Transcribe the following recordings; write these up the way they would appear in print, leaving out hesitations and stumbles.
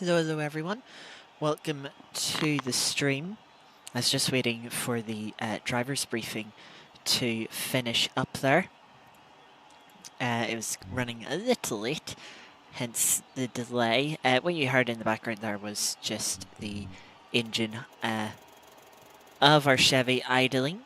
Hello everyone. Welcome to the stream. I was just waiting for the driver's briefing to finish up there. It was running a little late, hence the delay. What you heard in the background there was just the engine of our Chevy idling.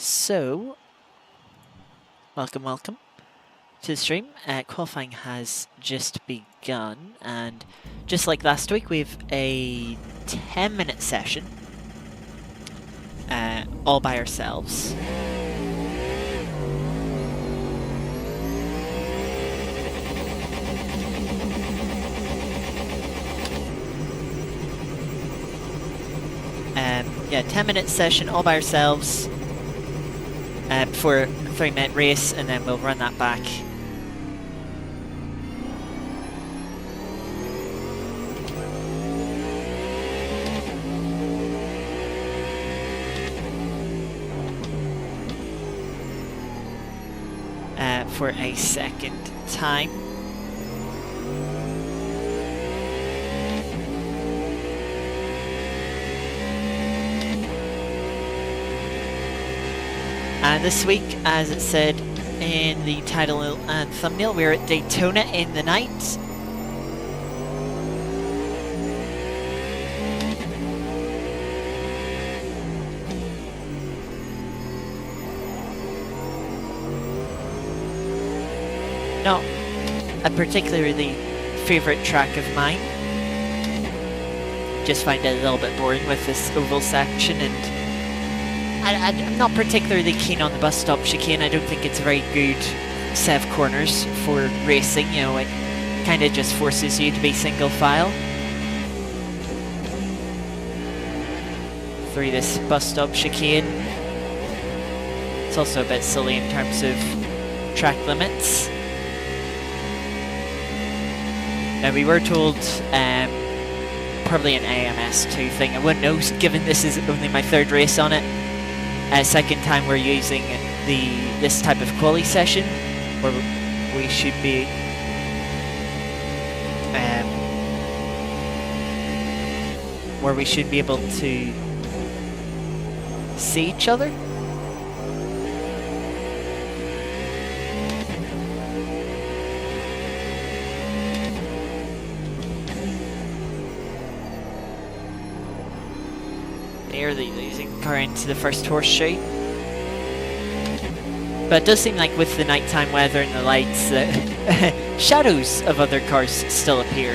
So, welcome to the stream. Qualifying has just begun, and just like last week, we have a 10-minute session all by ourselves. Yeah, 10-minute session all by ourselves. For a 3-minute race, and then we'll run that back. For a second time. And this week, as it said in the title and thumbnail, we're at Daytona in the night. Not a particularly favourite track of mine. Just find it a little bit boring with this oval section, and I'm not particularly keen on the bus stop chicane. I don't think it's a very good set of corners for racing. You know, it kind of just forces you to be single file. Through this bus stop chicane. It's also a bit silly in terms of track limits. Now, we were told probably an AMS2 thing. I wouldn't know, given this is only my third race on it. Second time we're using this type of quali session, where we should be able to see each other. Nearly losing the car into the first horseshoe. But it does seem like with the nighttime weather and the lights, shadows of other cars still appear.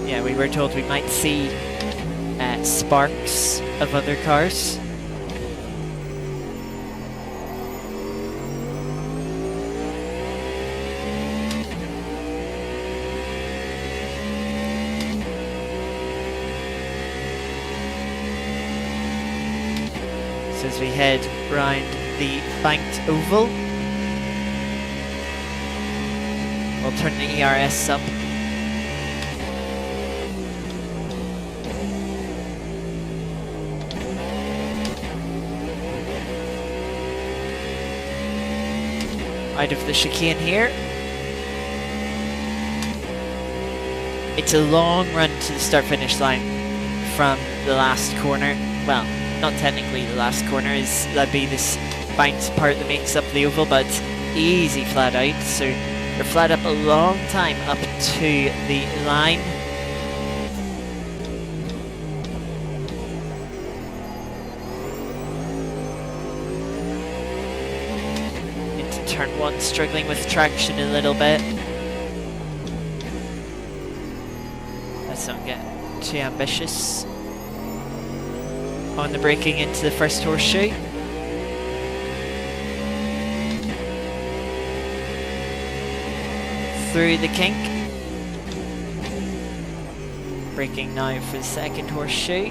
Yeah, we were told we might see sparks of other cars. As we head round the banked oval, we'll turn the ERS up. Out of the chicane here. It's a long run to the start-finish line from the last corner. Well, not technically the last corner, that'd be this banked part that makes up the oval, but it's easy flat out, so we're flat up a long time up to the line. Into turn 1, struggling with traction a little bit. Let's not get too ambitious on the braking into the first horseshoe. Through the kink. Braking now for the second horseshoe.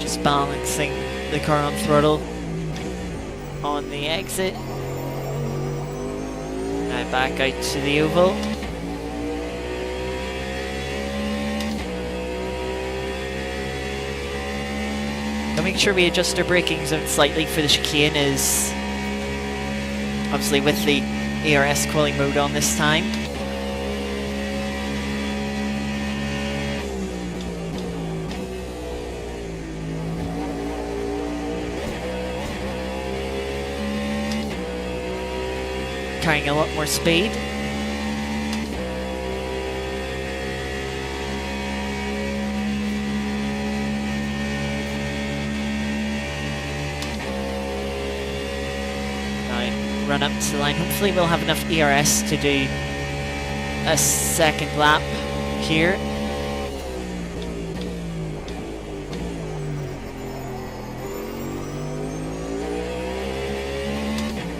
Just balancing the car on throttle. on the exit. Now back out to the oval. Now make sure we adjust our braking zone slightly for the chicane, is obviously with the ARS quality mode on this time. Carrying a lot more speed. Now run up to the line. Hopefully we'll have enough ERS to do a second lap here.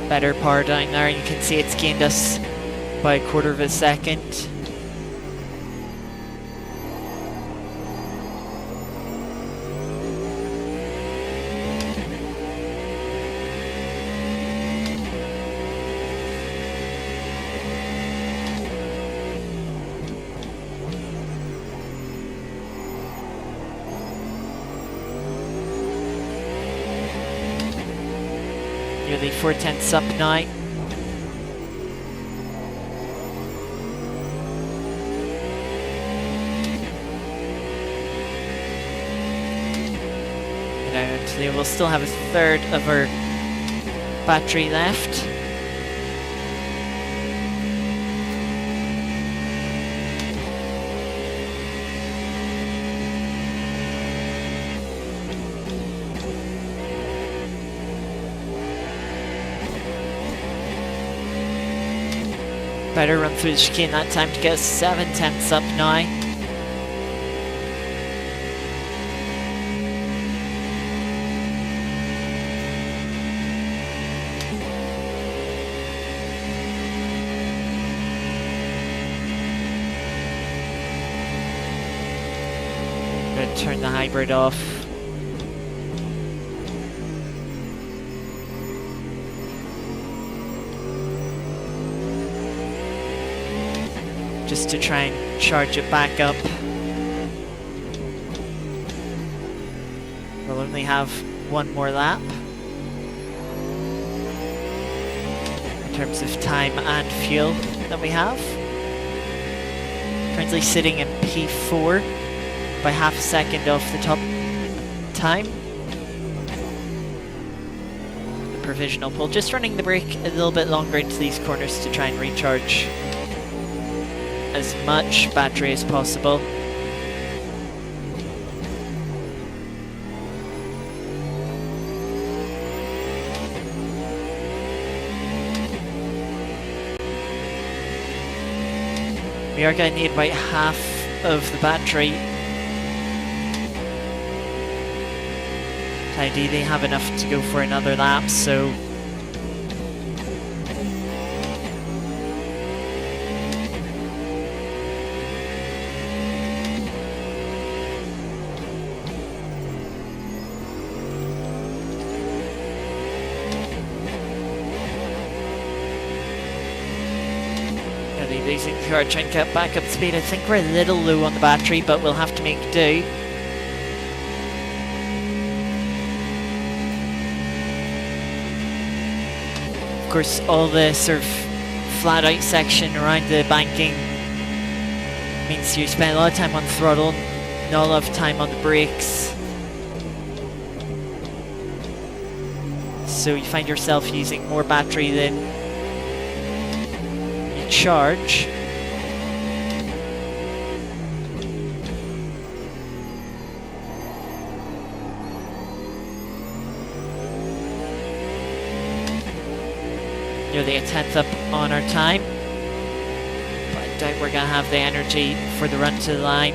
Better power down there, you can see it's gained us by 1/4 of a second. Nearly 4/10 up now. And we'll still have a third of our battery left. Better run through the chicane that time to get us 7/10 up now. I'm going to turn the hybrid off. Just to try and charge it back up. We'll only have one more lap in terms of time and fuel that we have. Currently sitting in P4 by half a second off the top time. The provisional pole, just running the brake a little bit longer into these corners to try and recharge as much battery as possible. We are going to need about half of the battery to ideally have enough to go for another lap, so losing the car, trying to get back up to speed. I think we're a little low on the battery, but we'll have to make do. Of course, all the sort of flat out section around the banking means you spend a lot of time on the throttle, not a lot of time on the brakes. So you find yourself using more battery than charge. Nearly a 1/10 up on our time, but I doubt we're going to have the energy for the run to the line.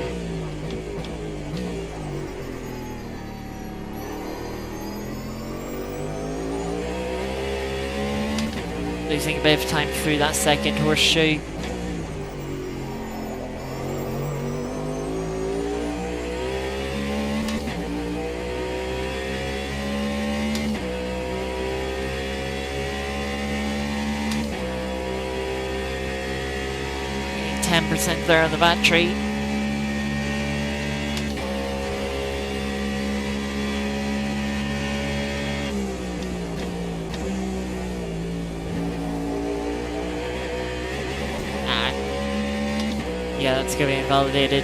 Losing a bit of time through that second horseshoe. 10% there on the battery. Yeah, that's going to be invalidated.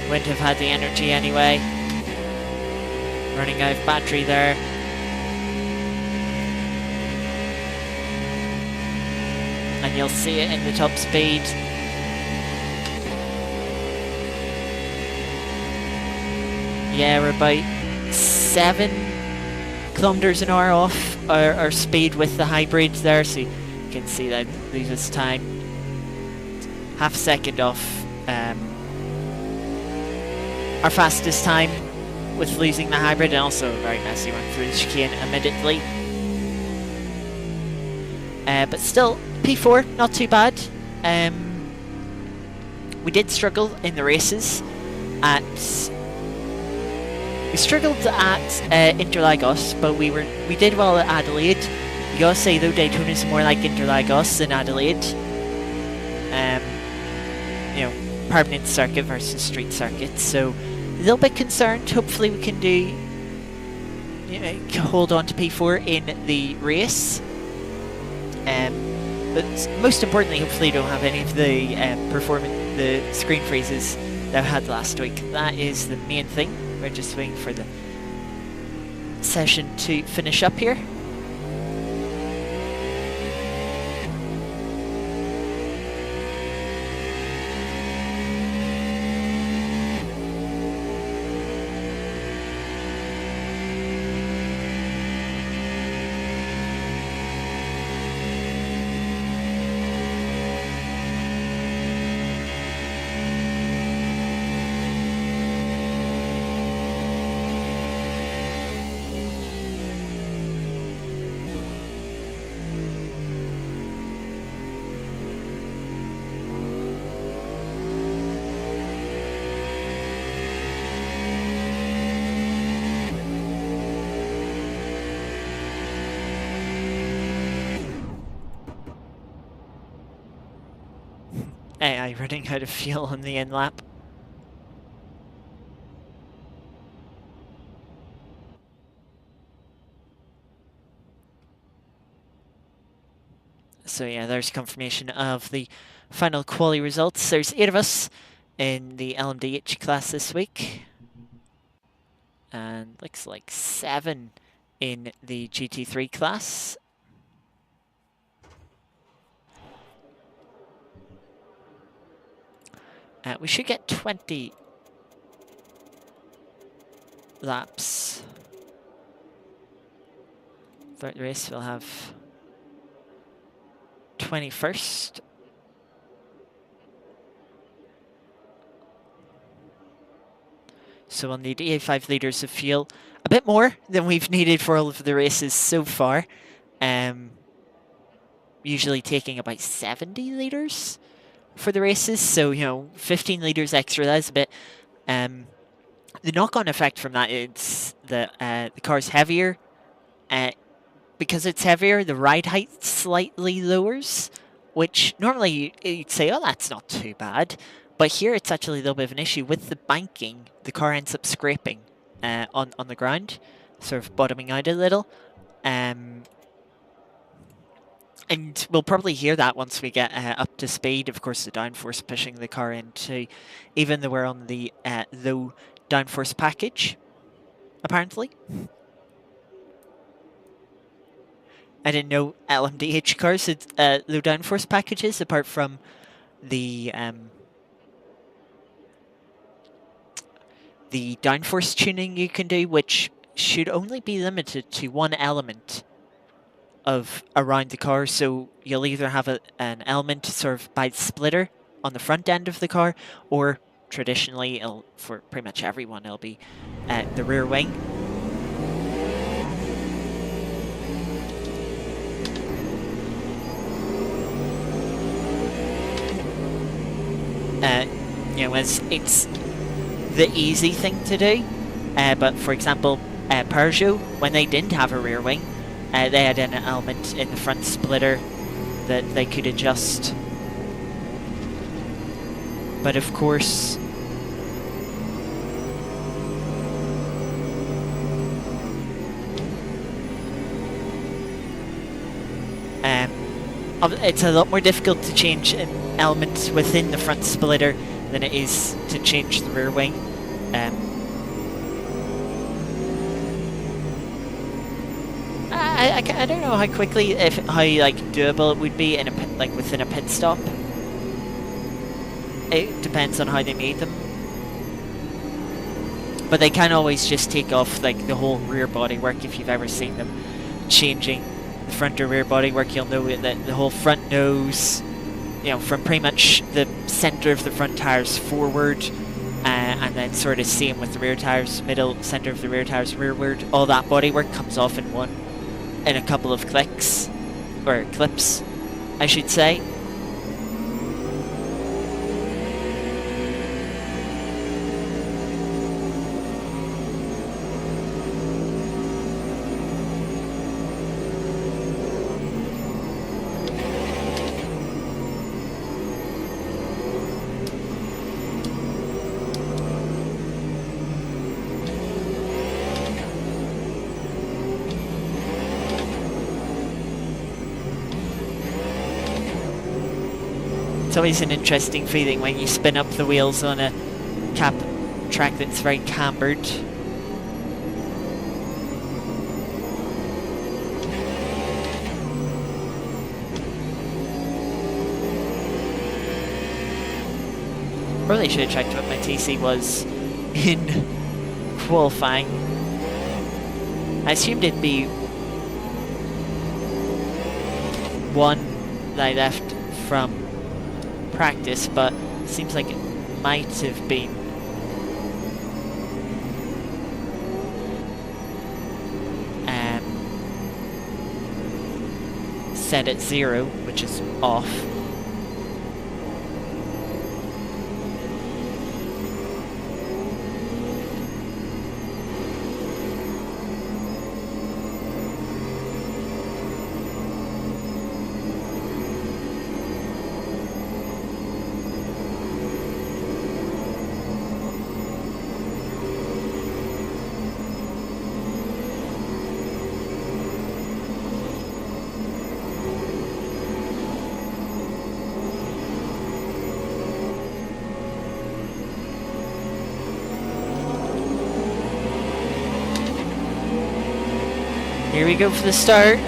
Wouldn't have had the energy anyway. Running out of battery there. And you'll see it in the top speed. Yeah, we're about 7 kilometers an hour off our speed with the hybrid there, so you can see that leaves us time half a second off our fastest time with losing the hybrid, and also a very messy one through the chicane admittedly. But still, P4, not too bad. We did struggle in the races we struggled at Interlagos, but we did well at Adelaide. You gotta say though, Daytona is more like Interlagos than Adelaide. You know, permanent circuit versus street circuit, so a little bit concerned. Hopefully we can hold on to P4 in the race. But most importantly, hopefully don't have any of the screen freezes that I had last week. That is the main thing. We're just waiting for the session to finish up here. AI running out of fuel on the end lap. So yeah, there's confirmation of the final quali results. There's 8 of us in the LMDH class this week. And looks like 7 in the GT3 class. We should get 20 laps throughout the race. We'll have 21st. So we'll need 85 litres of fuel. A bit more than we've needed for all of the races so far. Usually taking about 70 litres for the races, so 15 litres extra. That's a bit. The knock-on effect from that is that the car's heavier. Because it's heavier, the ride height slightly lowers, which normally you'd say, oh, that's not too bad. But here it's actually a little bit of an issue. With the banking, the car ends up scraping on the ground, sort of bottoming out a little. And we'll probably hear that once we get up to speed. Of course, the downforce pushing the car into, even though we're on the low downforce package, apparently. I didn't know LMDH cars had low downforce packages, apart from the downforce tuning you can do, which should only be limited to one element of around the car. So you'll either have an element sort of by the splitter on the front end of the car, or traditionally, for pretty much everyone, it'll be the rear wing. It's the easy thing to do, but for example, Peugeot, when they didn't have a rear wing, they had an element in the front splitter that they could adjust But of course, it's a lot more difficult to change an element within the front splitter than it is to change the rear wing. I don't know how quickly, how like doable it would be in a pit, like within a pit stop. It depends on how they made them, but they can always just take off like the whole rear bodywork. If you've ever seen them changing the front or rear bodywork, you'll know that the whole front nose, you know, from pretty much the center of the front tires forward, and then sort of same with the rear tires, middle center of the rear tires rearward. All that bodywork comes off in a couple of clicks, or clips, I should say. It's always an interesting feeling when you spin up the wheels on a track that's very cambered. Probably should have checked what my TC was in qualifying. I assumed it'd be 1 that I left from practice, but it seems like it might have been set at 0, which is off. Here we go for the start.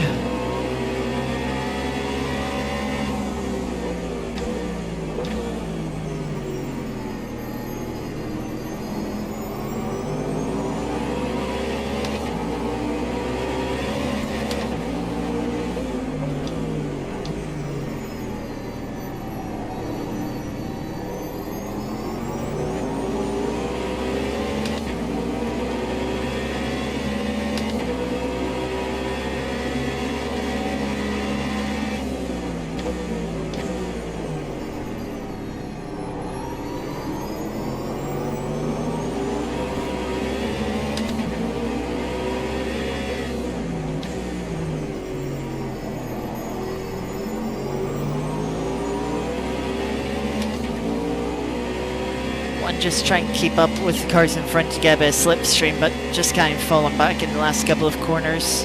Just trying to keep up with the cars in front to get a bit of slipstream, but just kind of falling back in the last couple of corners.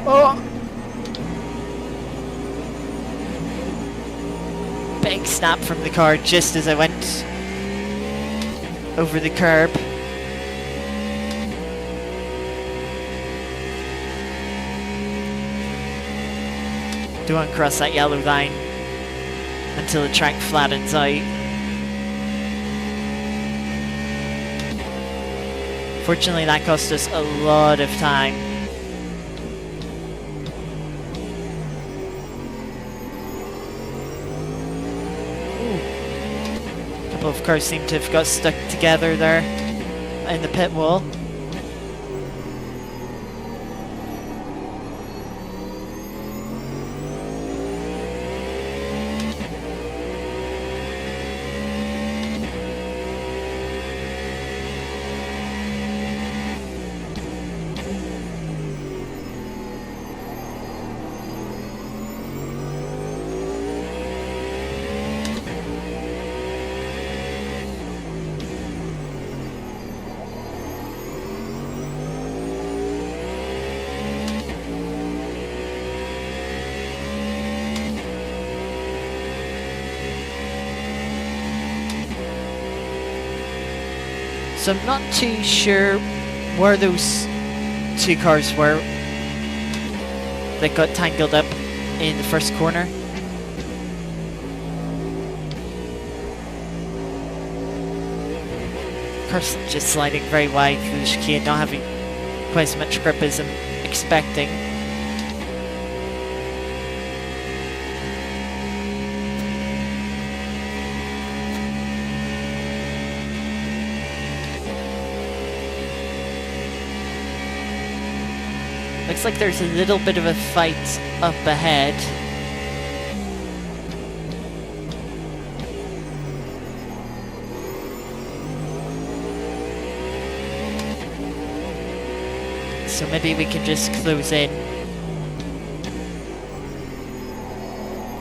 Oh! Big snap from the car just as I went over the curb. Don't cross that yellow line until the track flattens out. Fortunately, that cost us a lot of time. Both cars seem to have got stuck together there in the pit wall. So I'm not too sure where those two cars were that got tangled up in the first corner. Car's just sliding very wide through the chicane, not having quite as much grip as I'm expecting. Looks like there's a little bit of a fight up ahead. So maybe we can just close in.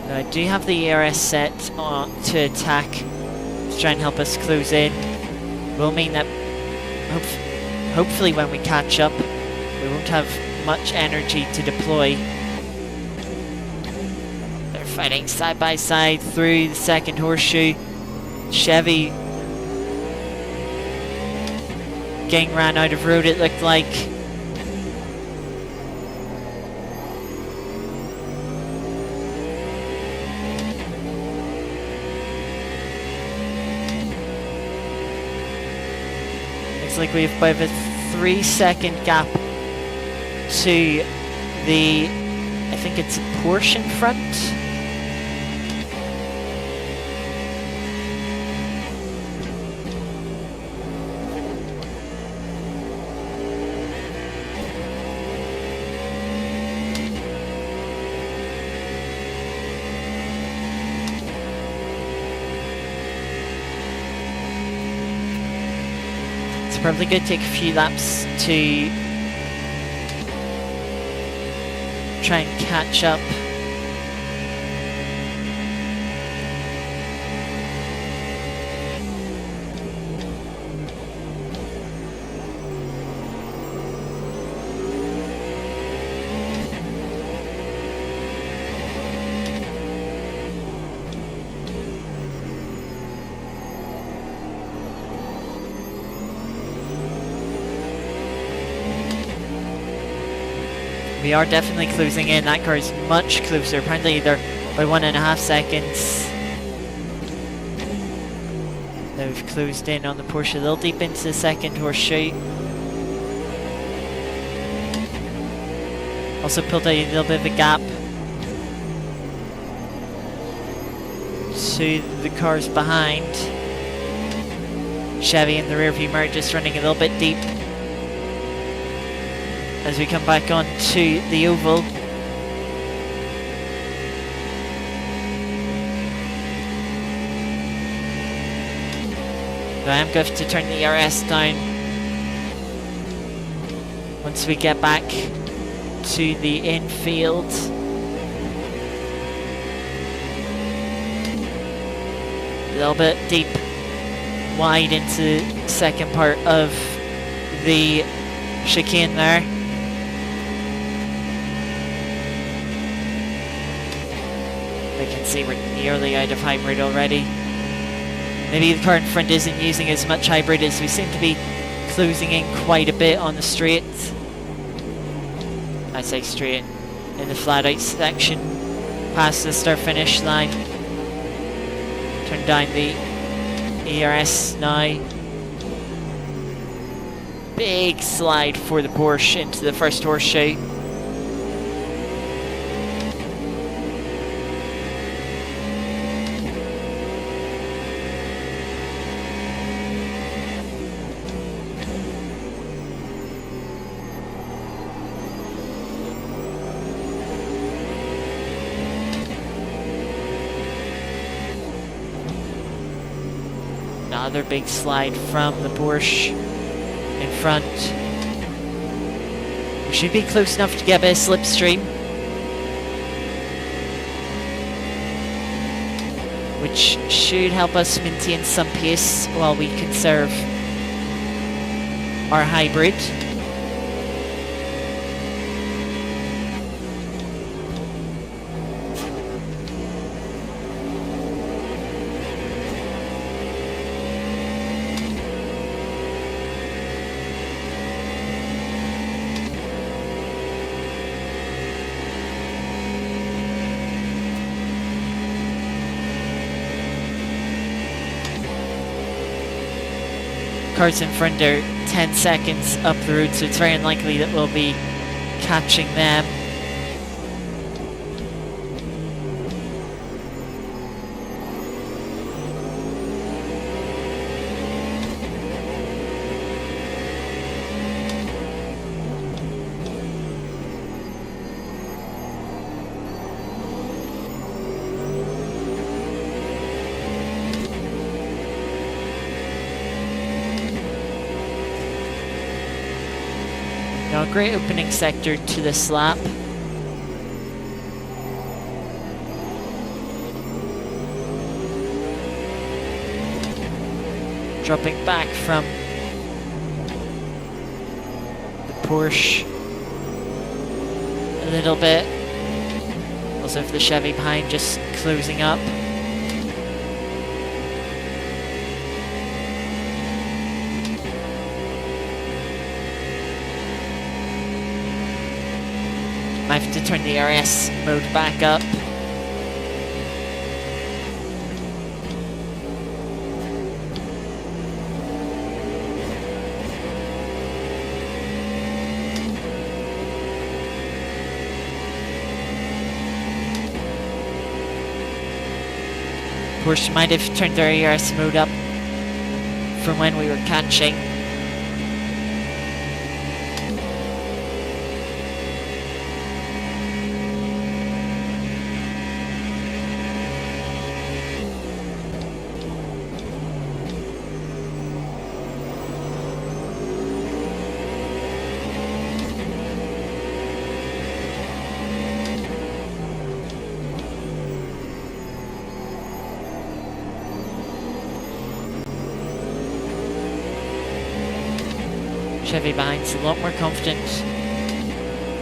Now I do have the ERS set to attack to try and help us close in. Will mean that hopefully when we catch up, we won't have much energy to deploy. They're fighting side by side through the second horseshoe. Chevy getting ran out of road, it looked like. Looks like we have about a 3-second gap to the, I think it's a Porsche in front. It's probably going to take a few laps to try and catch up. We are definitely closing in. That car is much closer. Apparently they're by 1.5 seconds. They've closed in on the Porsche a little deep into the second horseshoe. Also pulled out a little bit of a gap to the cars behind. Chevy in the rearview mirror just running a little bit deep. As we come back onto the oval. So I am going to turn the ERS down once we get back to the infield. A little bit deep, wide into the second part of the chicane there. I can see we're nearly out of hybrid already. Maybe the car in front isn't using as much hybrid as we seem to be closing in quite a bit on the straight. I say straight in the flat out section past the start finish line. Turn down the ERS now. Big slide for the Porsche into the first horseshoe. Another big slide from the Porsche in front. We should be close enough to get a bit of slipstream, which should help us maintain some pace while we conserve our hybrid. cars in front are 10 seconds up the road, so it's very unlikely that we'll be catching them. Now, a great opening sector to this lap. Dropping back from the Porsche a little bit. Also for the Chevy behind just closing up. I have to turn the RS mode back up. Porsche might have turned their ERS mode up from when we were catching. Chevy behind's a lot more confident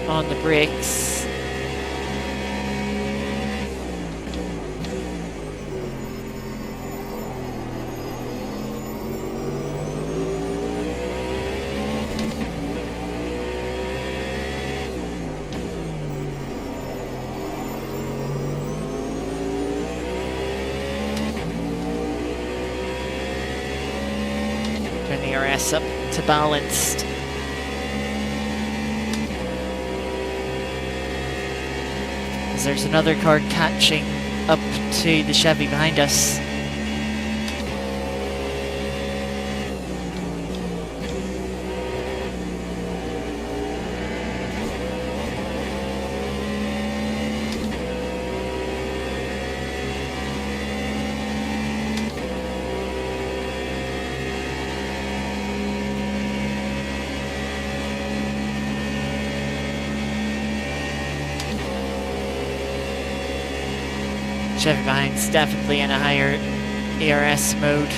on the brakes. Turn the RS up to balanced. As there's another car catching up to the Chevy behind us. Chevy behind's definitely in a higher ERS mode.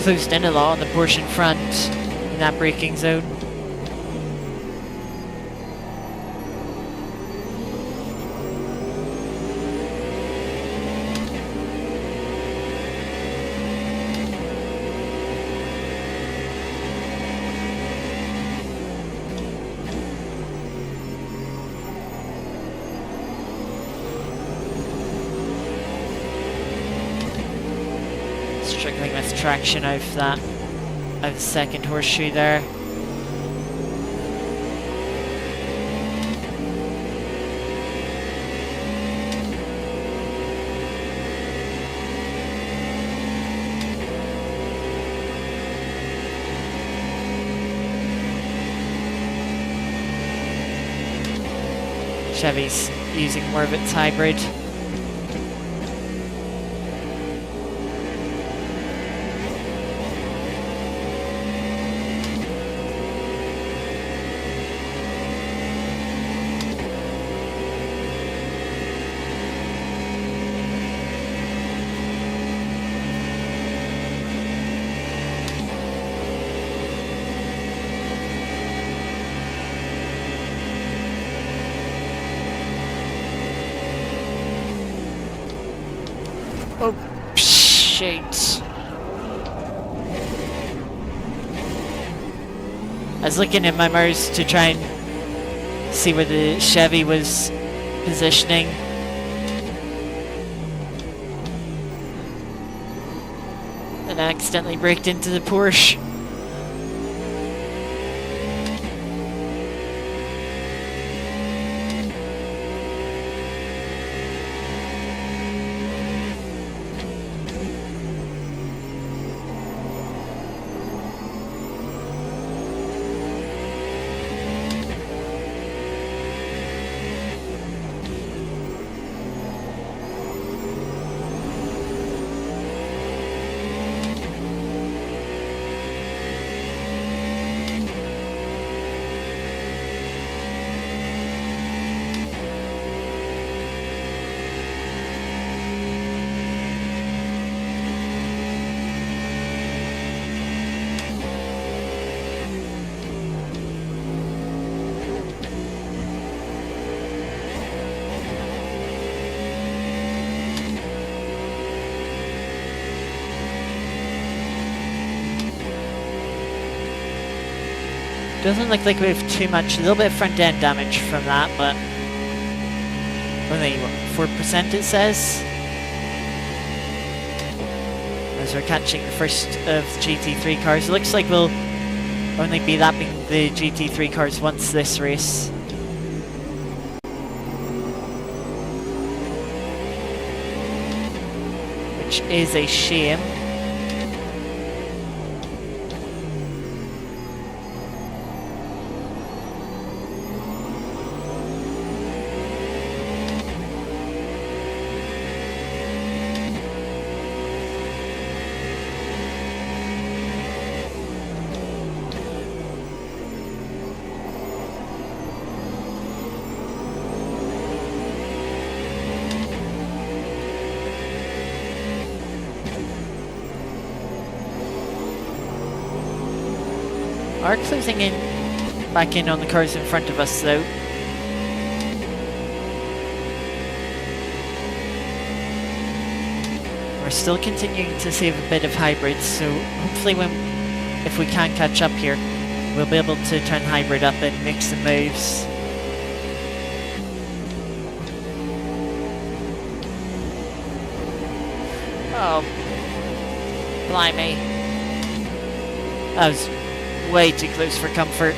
Closed in a lot on the Porsche in front in that braking zone. Struggling with traction out of that, out of the second horseshoe there. Chevy's using more of its hybrid. Oh, shit. I was looking at my mirrors to try and see where the Chevy was positioning. And accidentally braked into the Porsche. Doesn't look like we have too much, a little bit of front end damage from that, but only, what, 4% it says? As we're catching the first of the GT3 cars. It looks like we'll only be lapping the GT3 cars once this race. Which is a shame. Are closing in, back in on the cars in front of us though. We're still continuing to save a bit of hybrids, so hopefully if we can catch up here, we'll be able to turn hybrid up and make some moves. Oh, blimey. That was way too close for comfort.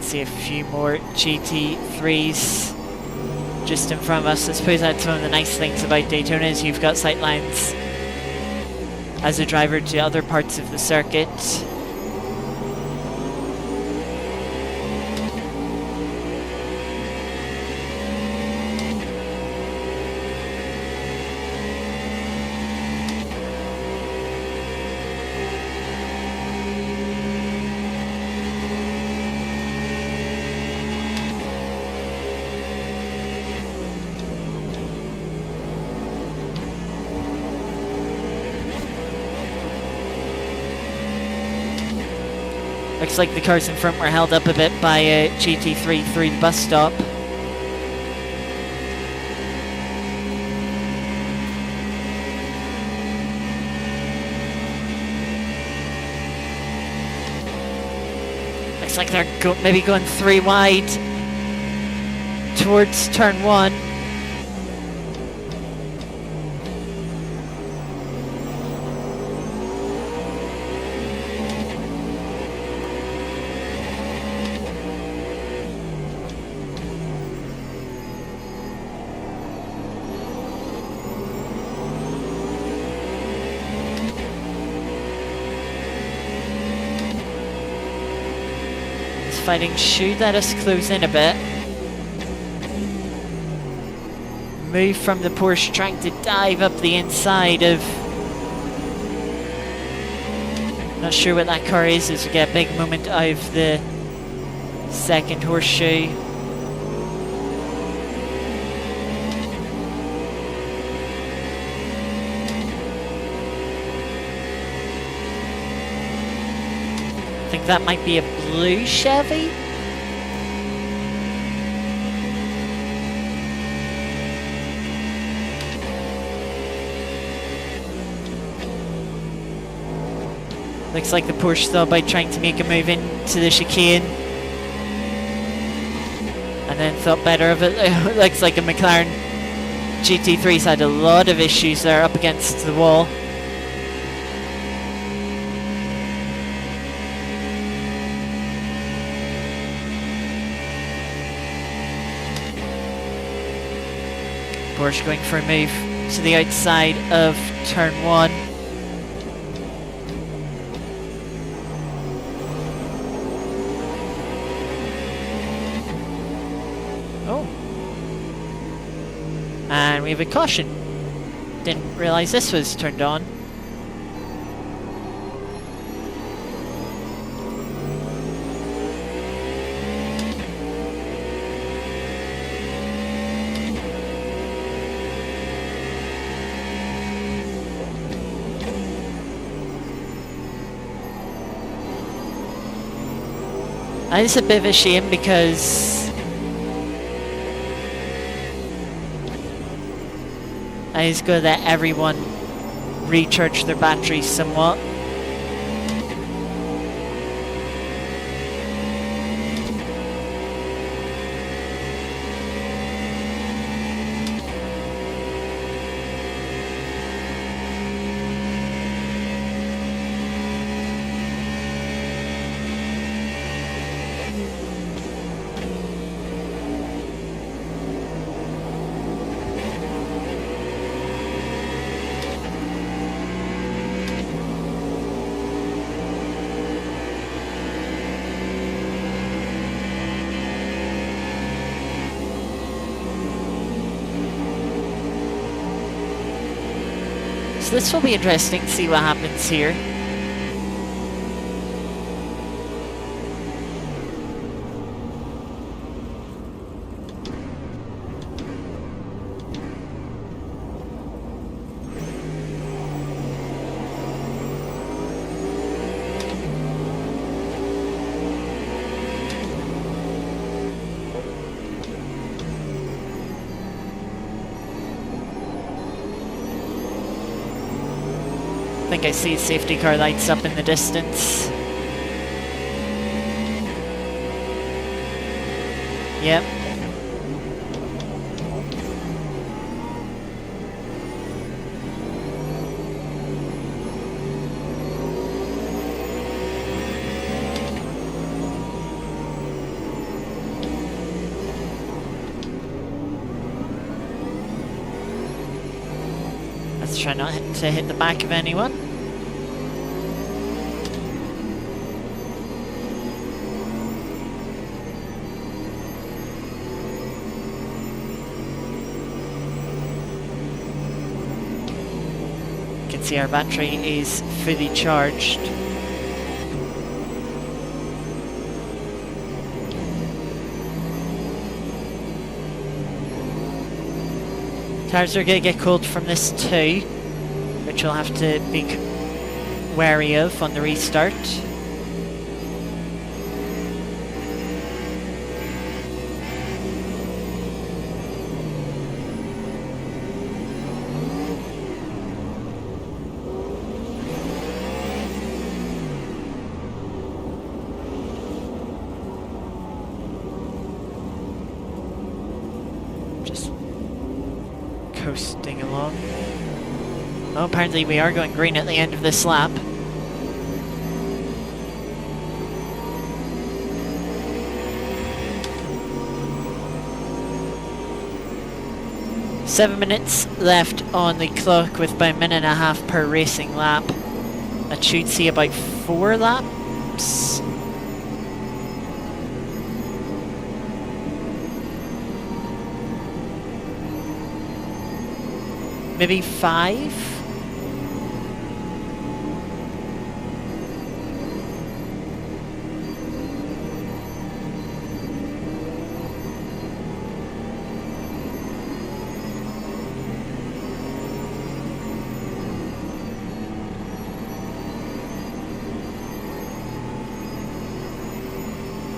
See a few more GT3s just in front of us. I suppose that's one of the nice things about Daytona is you've got sight lines as a driver to other parts of the circuit. Looks like the cars in front were held up a bit by a GT3 through the bus stop. Looks like they're maybe going 3 wide towards turn 1. fighting should let us close in a bit. Move from the Porsche, trying to dive up the inside of... Not sure what that car is as we get a big moment out of the second horseshoe. I think that might be a blue Chevy. Looks like the Porsche thought about trying to make a move into the chicane and then thought better of it. It looks like a McLaren GT3's had a lot of issues there up against the wall. Porsche going for a move to the outside of turn 1. Oh. And we have a caution. Didn't realise this was turned on. It's a bit of a shame because I was going to let everyone recharge their batteries somewhat. So this will be interesting to see what happens here. I think I see safety car lights up in the distance. Yep. Let's try not to hit the back of anyone. You can see our battery is fully charged. Tires are going to get cold from this too, which we'll have to be wary of on the restart. Just coasting along. Oh, apparently we are going green at the end of this lap. Seven minutes left on the clock with about a minute and a half per racing lap. I should see about 4 laps. maybe 5.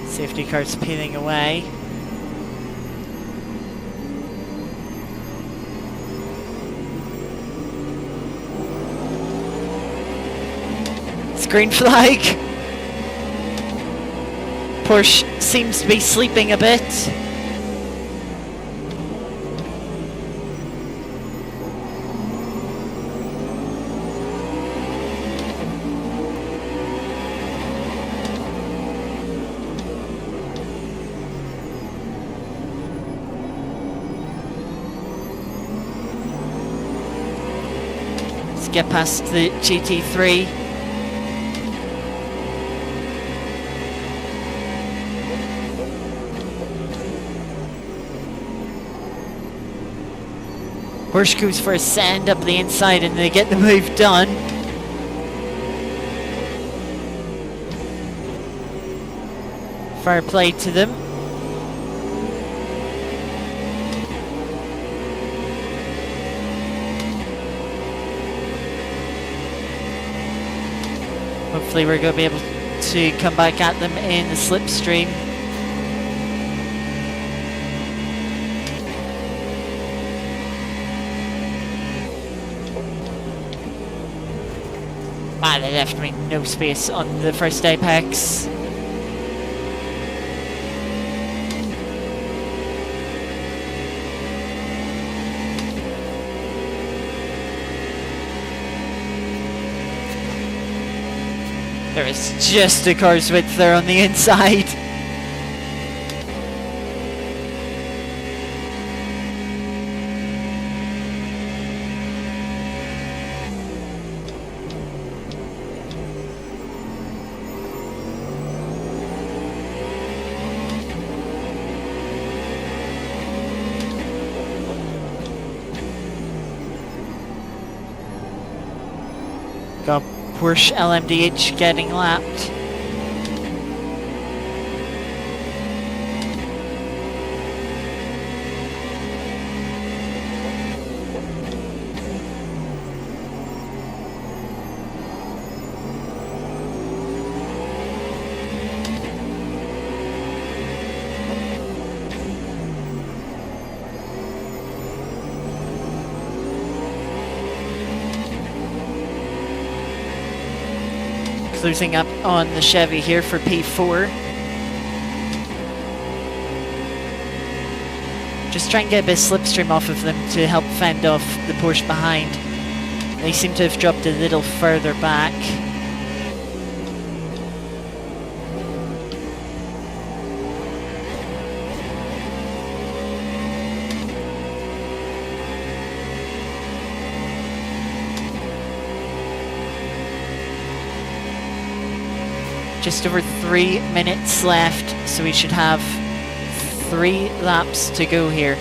Safety car's peeling away. It's green flag. Porsche seems to be sleeping a bit. Get past the GT3. Porsche goes for a sand up the inside and they get the move done. Fair play to them. Hopefully we're going to be able to come back at them in the slipstream. Ah, they left me no space on the first apex. There is just a car's width there on the inside. Got Porsche LMDH getting lapped. Closing up on the Chevy here for P4. Just try and get a bit of slipstream off of them to help fend off the Porsche behind. They seem to have dropped a little further back. Just over 3 minutes left, so we should have 3 laps to go here.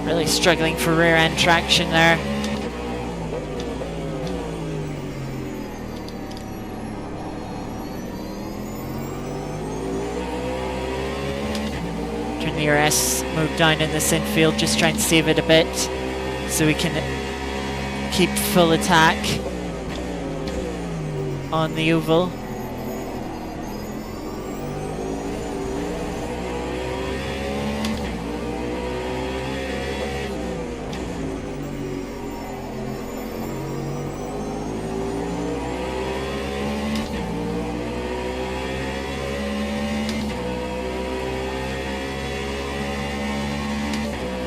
Really struggling for rear end traction there. The RS move down in this infield, just trying to save it a bit so we can keep full attack on the oval.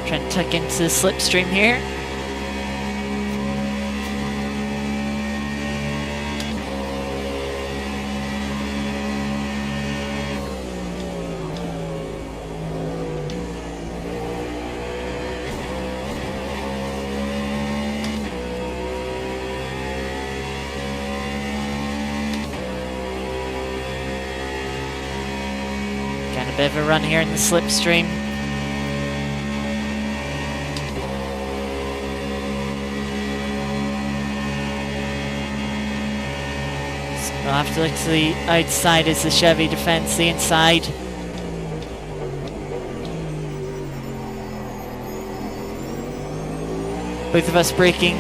Trying to tuck into the slipstream here. Getting a bit of a run here in the slipstream. So we'll have to look to the outside as the Chevy defends the inside. Both of us braking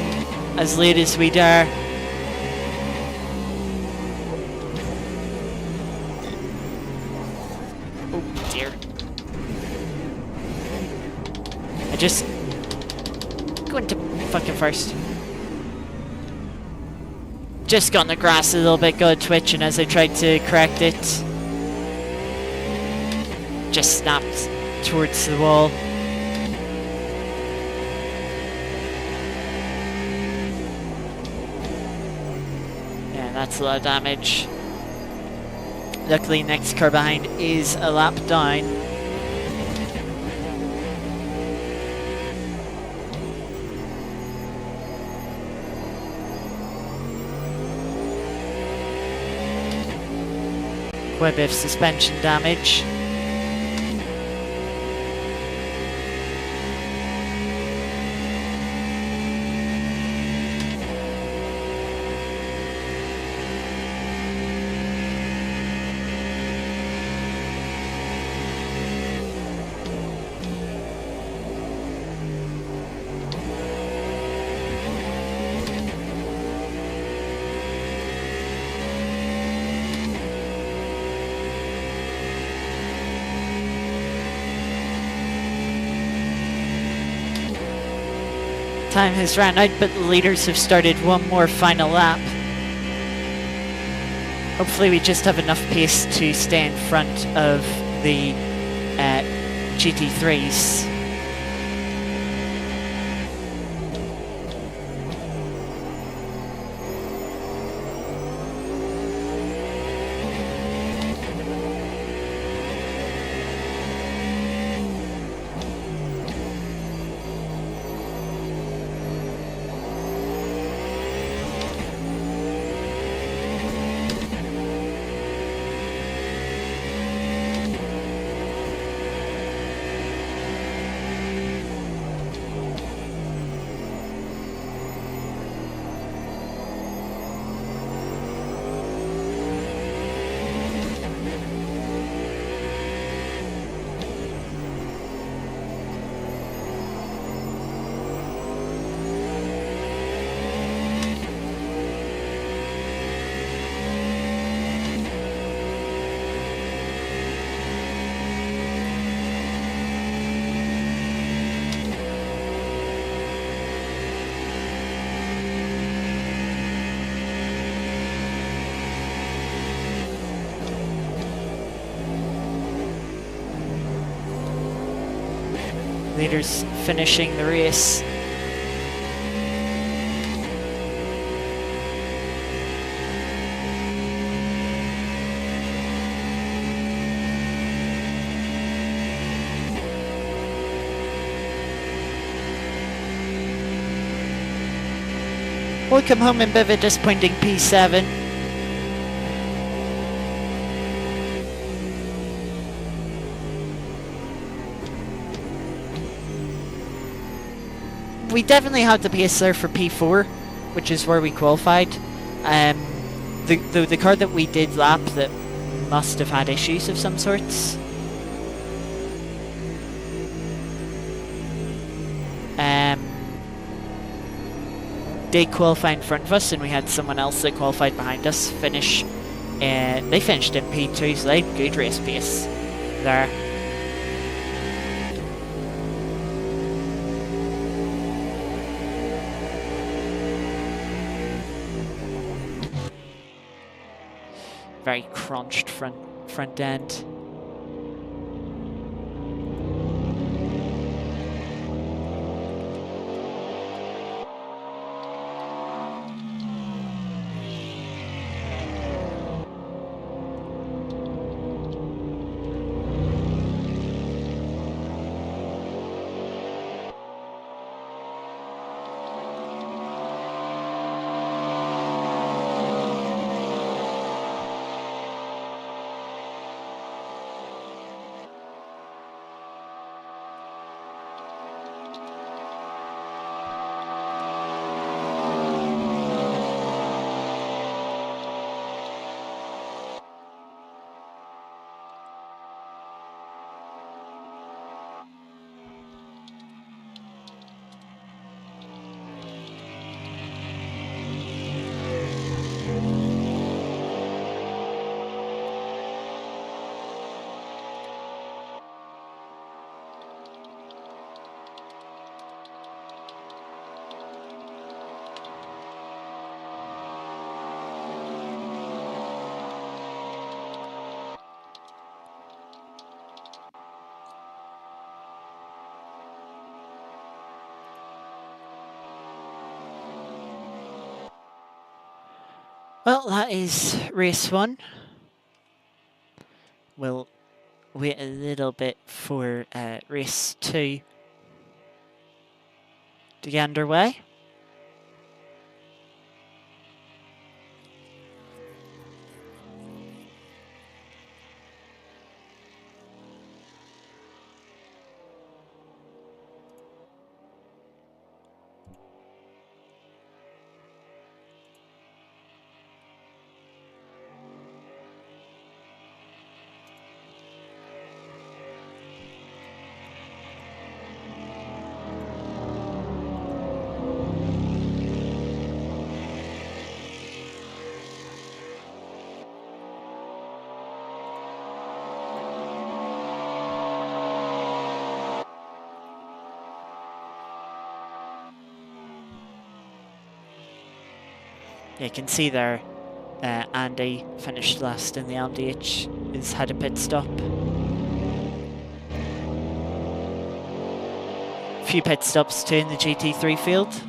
as late as we dare. Oh dear. I just go into fucking first. Just got on the grass a little bit, got a twitch, and as I tried to correct it, just snapped towards the wall. That's a lot of damage. Luckily, next car behind is a lap down. Quite a bit of suspension damage. Time has ran out, but the leaders have started one more final lap. Hopefully we just have enough pace to stay in front of the GT3s. Leaders finishing the race. We'll come home in a bit of a disappointing P7. We definitely had the pace there for P4, which is where we qualified. The car that we did lap that must have had issues of some sorts. They qualified in front of us, and we had someone else that qualified behind us finish. They finished in P2, so they had good race pace there. Very crunched front end. Well, that is race 1. We'll wait a little bit for race 2 to get underway. You can see there, Andy finished last in the LMDH, has had a pit stop. A few pit stops too in the GT3 field.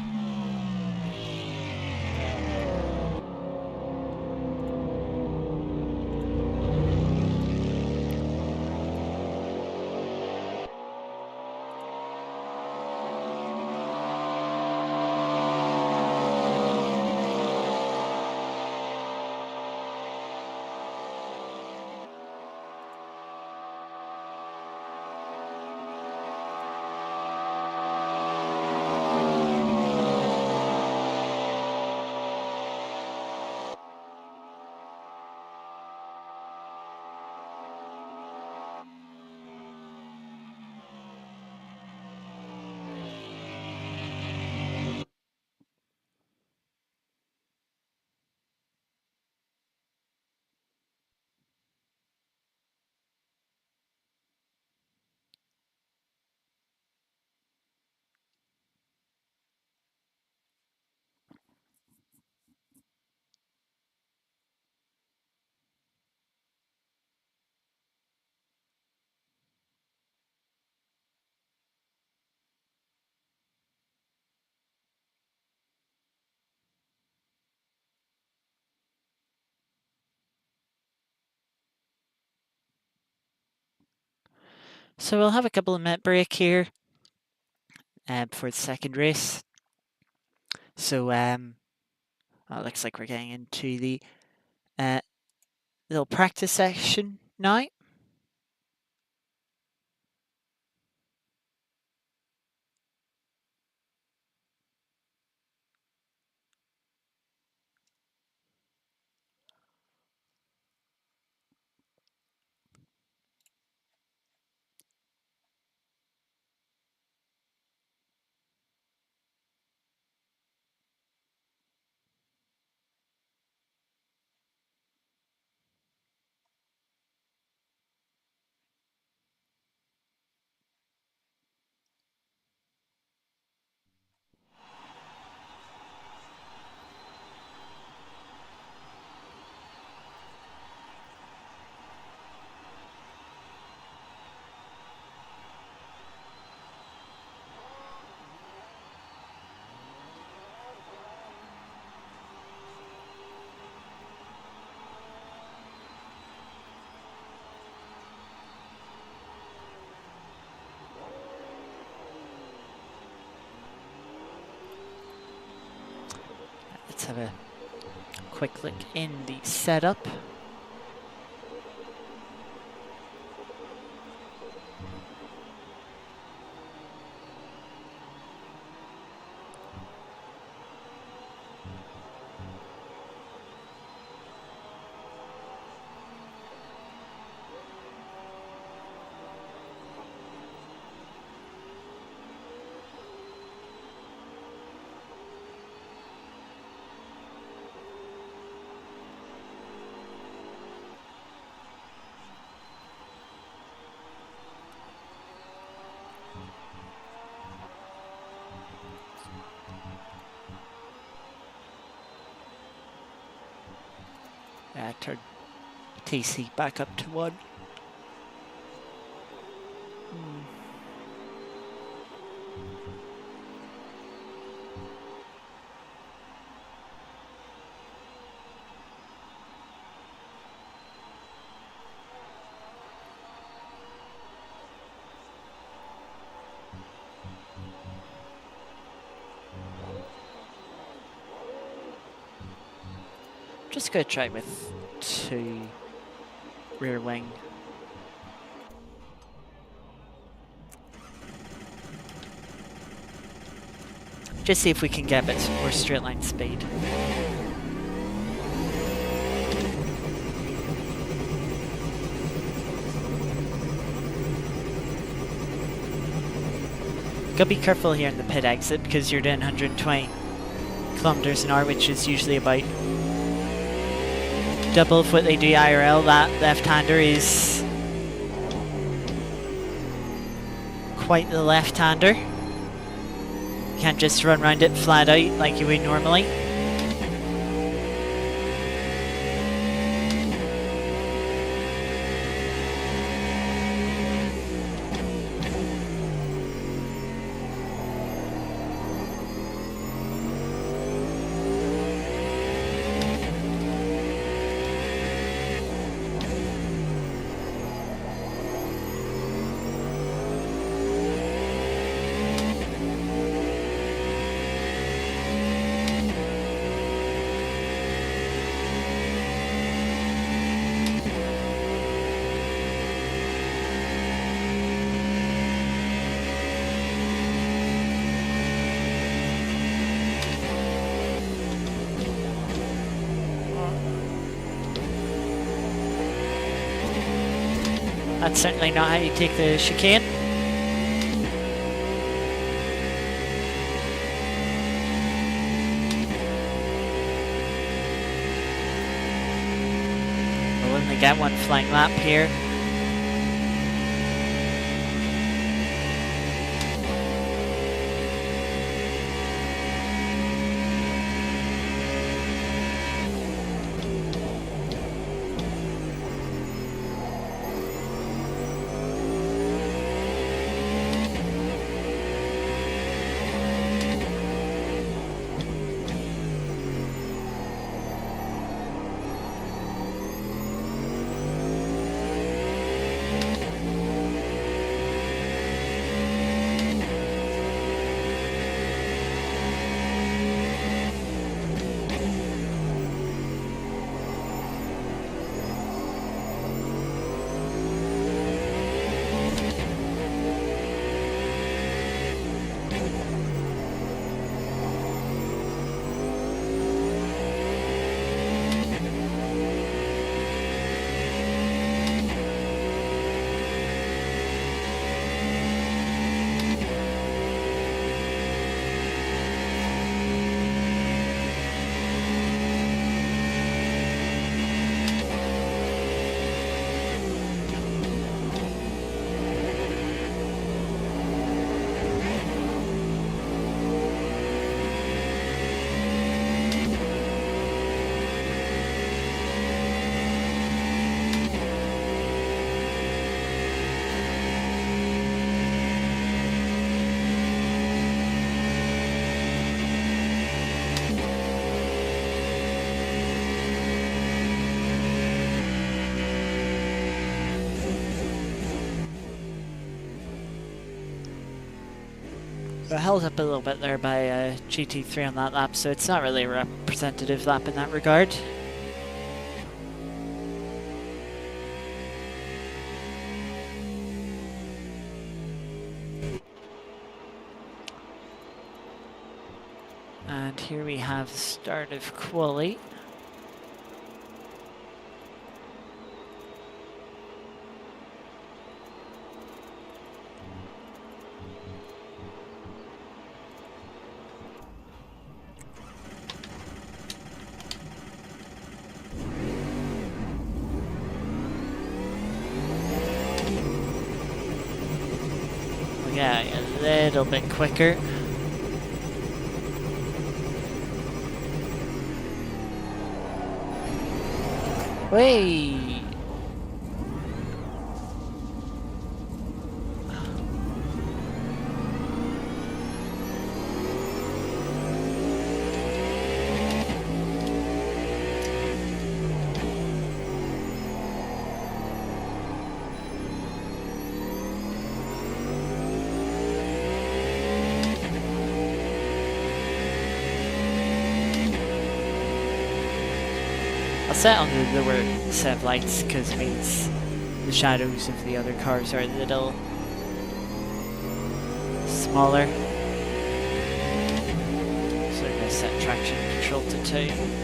So we'll have a couple of minute break here before the second race. So it looks like we're getting into the little practice section now. Let's have a quick look in the setup. Turn TC back up to 1. Just go try with 2 rear wing. Just see if we can get a bit more straight line speed. Gotta be careful here in the pit exit because you're doing 120 kilometers an hour, which is usually about double of what they do IRL. That left-hander is quite the left-hander. You can't just run around it flat out like you would normally. That's certainly not how you take the chicane. We'll only get 1 flying lap here. We're held up a little bit there by GT3 on that lap, so it's not really a representative lap in that regard. And here we have the start of quali. Yeah, a little bit quicker. Wait. set on the lower set of lights because it means the shadows of the other cars are a little smaller. So I'm going to set traction control to 2.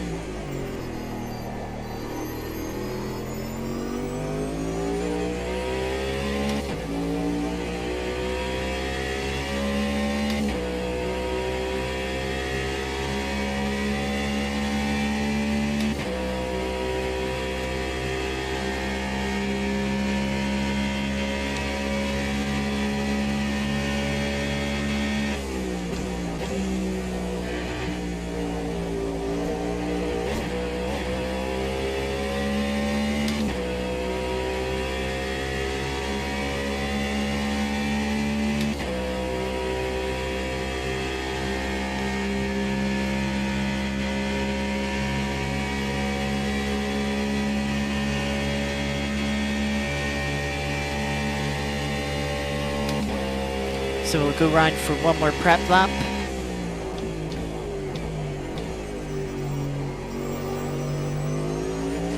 So we'll go round for one more prep lap.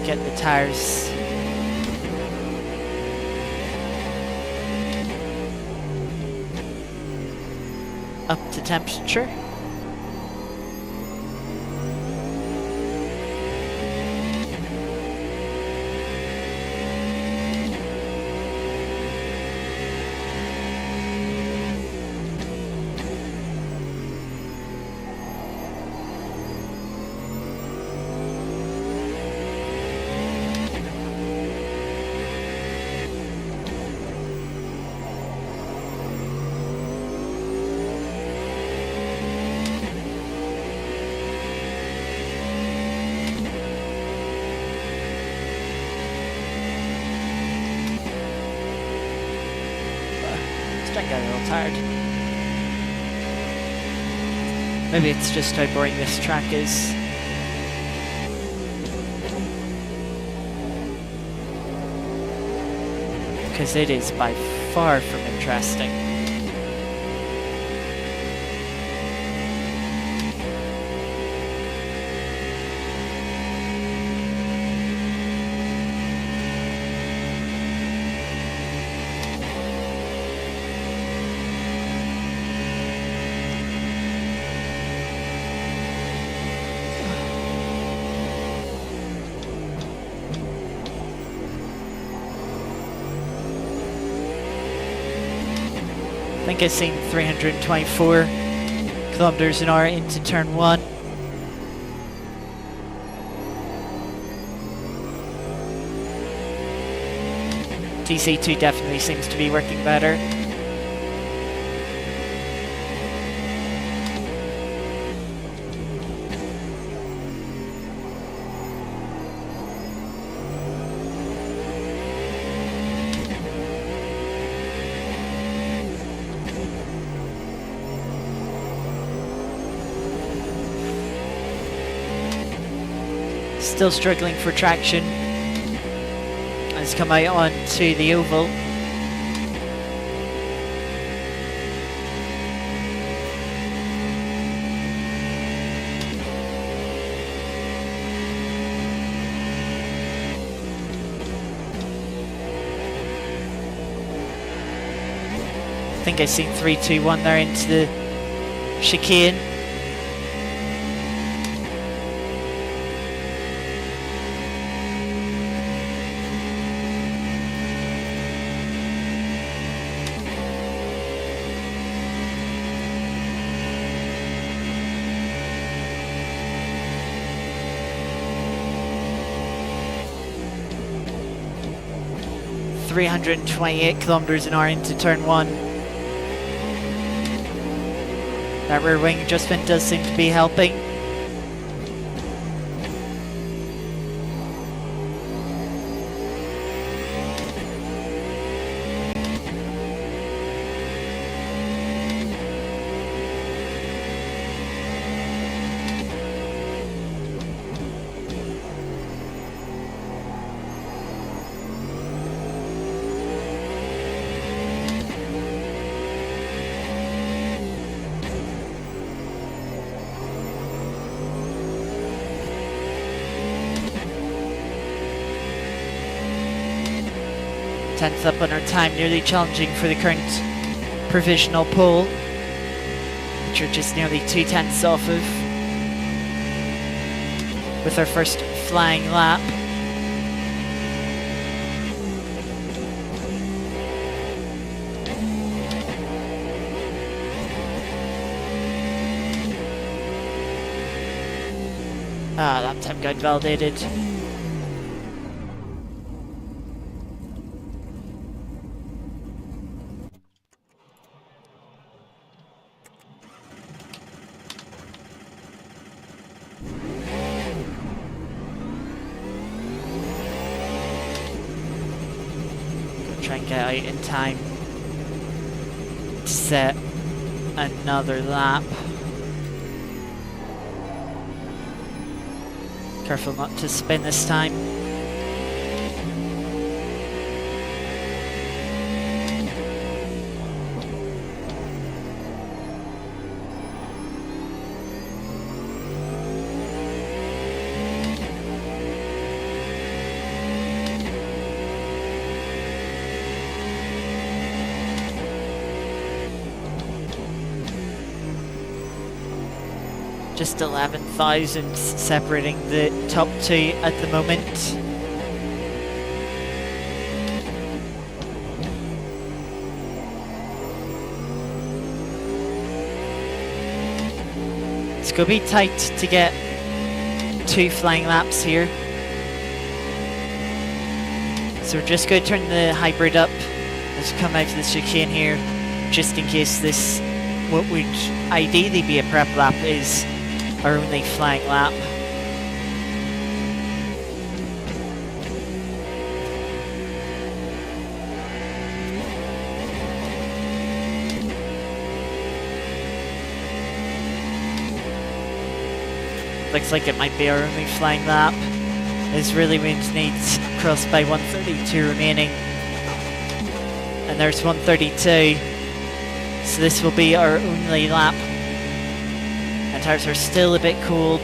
Get the tyres up to temperature. I got a little tired. Maybe it's just how boring this track is. Because it is by far from interesting. I think I've seen 324 kilometers an hour into turn 1. TC2 definitely seems to be working better. Still struggling for traction. Has come out onto the oval. I think I seen 3-2-1 there into the chicane. .328 kilometers an hour into turn 1. That rear wing adjustment does seem to be helping. 10th up on our time, nearly challenging for the current provisional pole, which we're just nearly 2/10 off of, with our first flying lap. Lap time got validated. Try and get out in time to set another lap. Careful not to spin this time. Just 11 thousandths separating the top two at the moment. It's going to be tight to get 2 flying laps here. So we're just going to turn the hybrid up. Let's come out to the chicane here, just in case this, what would ideally be a prep lap, is our only flying lap. Looks like it might be our only flying lap, as really needs crossed by 132 remaining. And there's 132. So this will be our only lap. And tires are still a bit cold.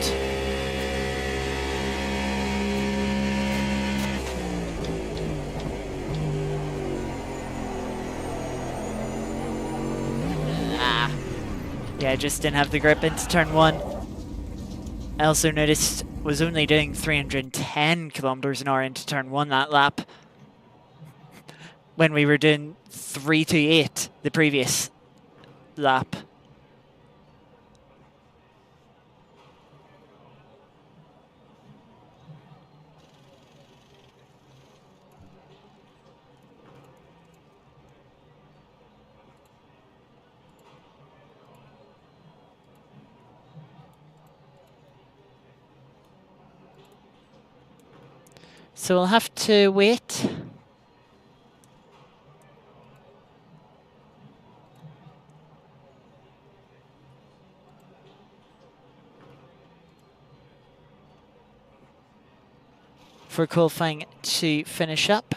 Yeah, I just didn't have the grip into turn 1. I also noticed was only doing 310 kilometers an hour into turn 1 that lap, when we were doing 328 the previous lap. So we'll have to wait. For qualifying to finish up.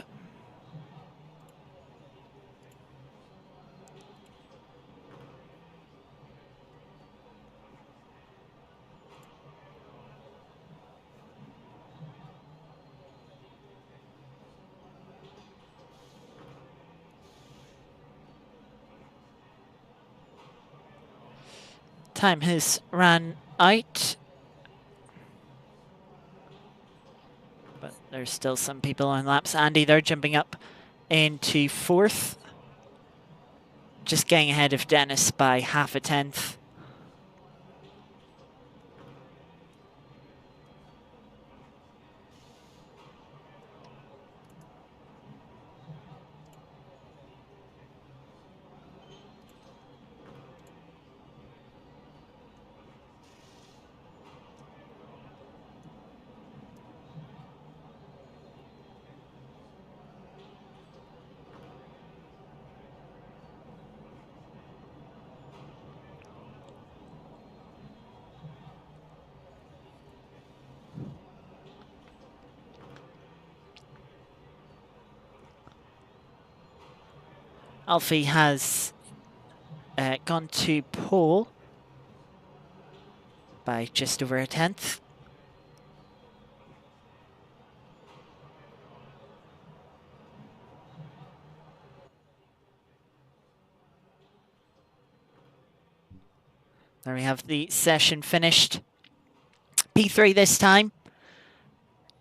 Time has ran out, but there's still some people on laps. Andy there jumping up into 4th, just getting ahead of Dennis by half a tenth. Alfie has gone to pole by just over a tenth. There we have the session finished. P3 this time.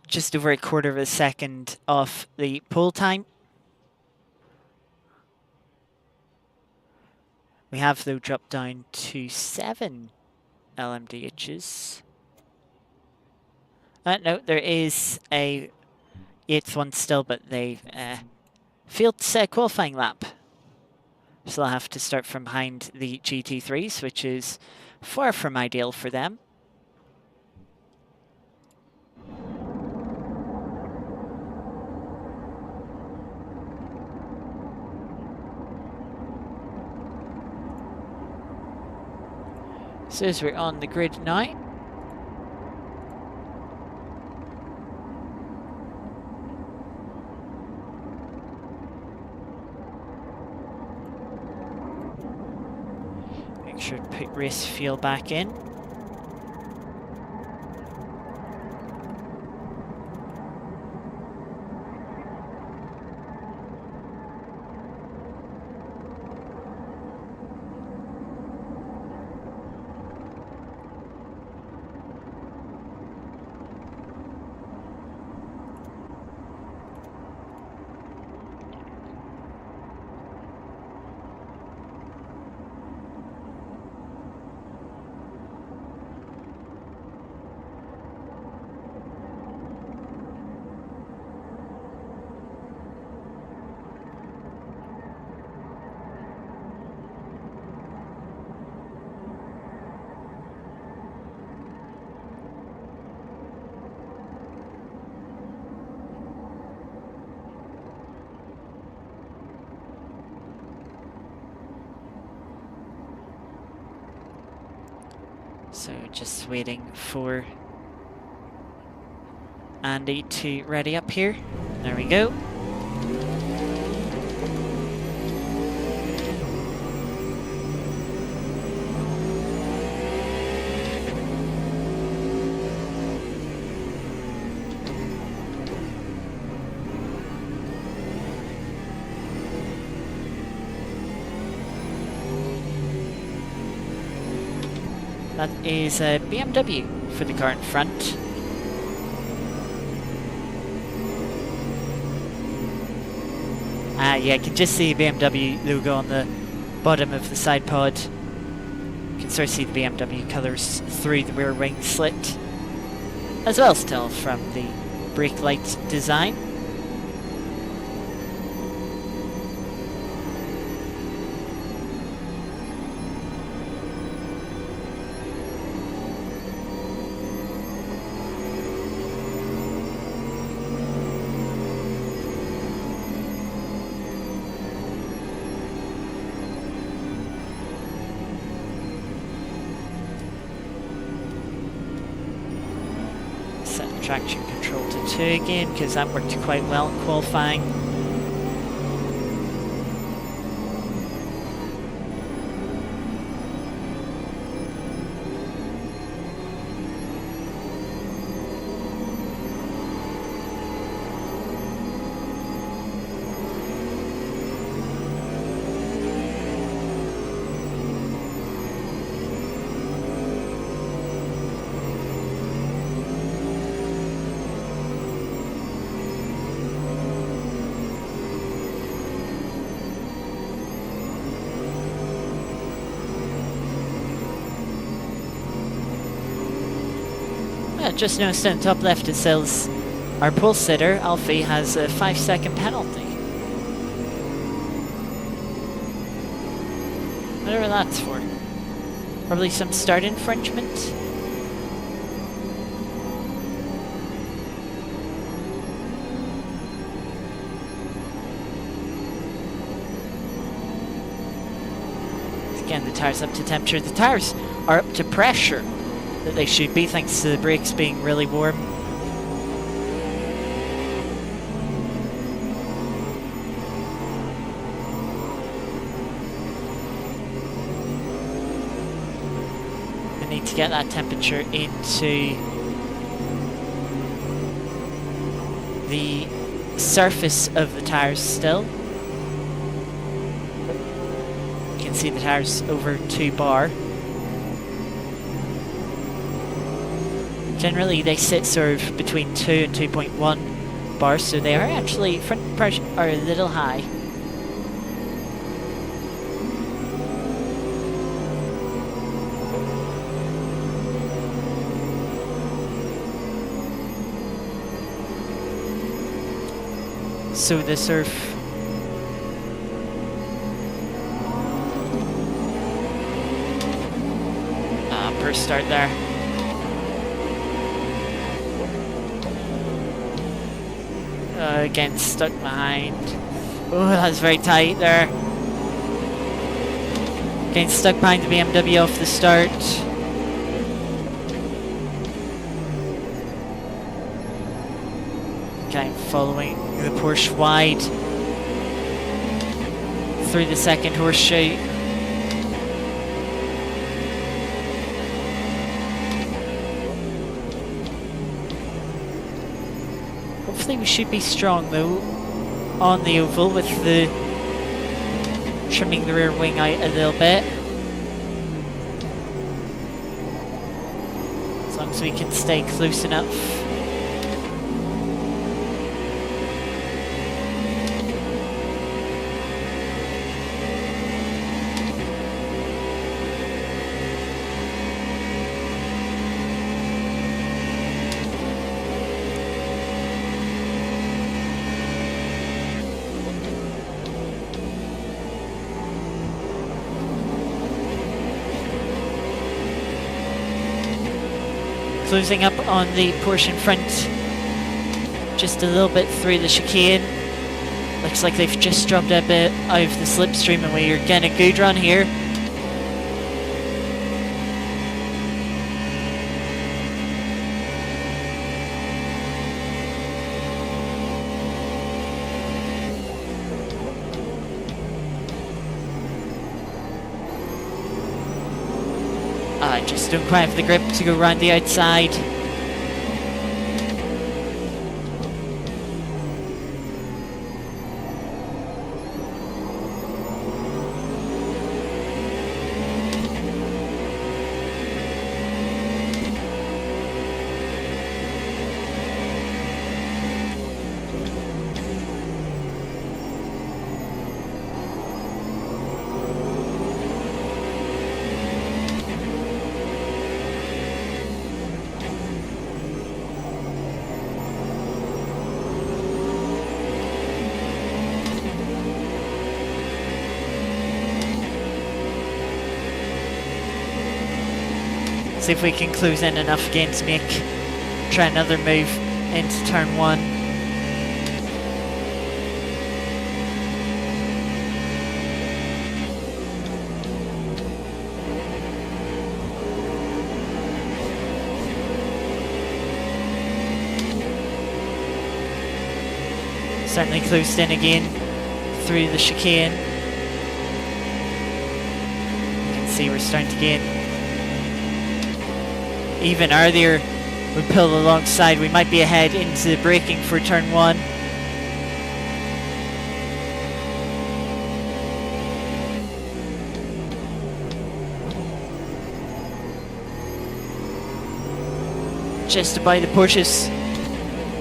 Just over a quarter of a second off the pole time. We have, though, dropped down to 7 LMDHs. No, there is a 8th one still, but they failed qualifying lap. So they'll have to start from behind the GT3s, which is far from ideal for them. So as we're on the grid now, make sure to put race fuel back in. So just waiting for Andy to ready up here. There we go. That is a BMW for the car in front. Yeah, I can just see BMW logo on the bottom of the side pod. You can sort of see the BMW colours through the rear wing slit, as well still from the brake light design. Traction control to 2 again, because that worked quite well in qualifying. Just noticed in the top left it says our pole sitter, Alfie, has a 5-second penalty. Whatever that's for. Probably some start infringement. Again, the tyres up to temperature. The tyres are up to pressure that they should be, thanks to the brakes being really warm. We need to get that temperature into the surface of the tyres still. You can see the tyres over 2 bar. Generally they sit sort of between 2 and 2.1 bars, so they are actually, front pressure are a little high. So the sort of poor start there. Again, stuck behind. Oh, that's very tight there. Getting stuck behind the BMW off the start. Okay, following the Porsche wide through the second horseshoe. Hopefully we should be strong though on the oval with the trimming the rear wing out a little bit. As long as we can stay close enough. Closing up on the Porsche in front, just a little bit through the chicane. Looks like they've just dropped a bit out of the slipstream and we're getting a good run here. I just don't quite have the grip to go around the outside. See if we can close in enough again to try another move into turn one. Certainly closed in again through the chicane. You can see we're starting to gain. Even earlier we pulled alongside, we might be ahead into the braking for turn one. Just about the Porsches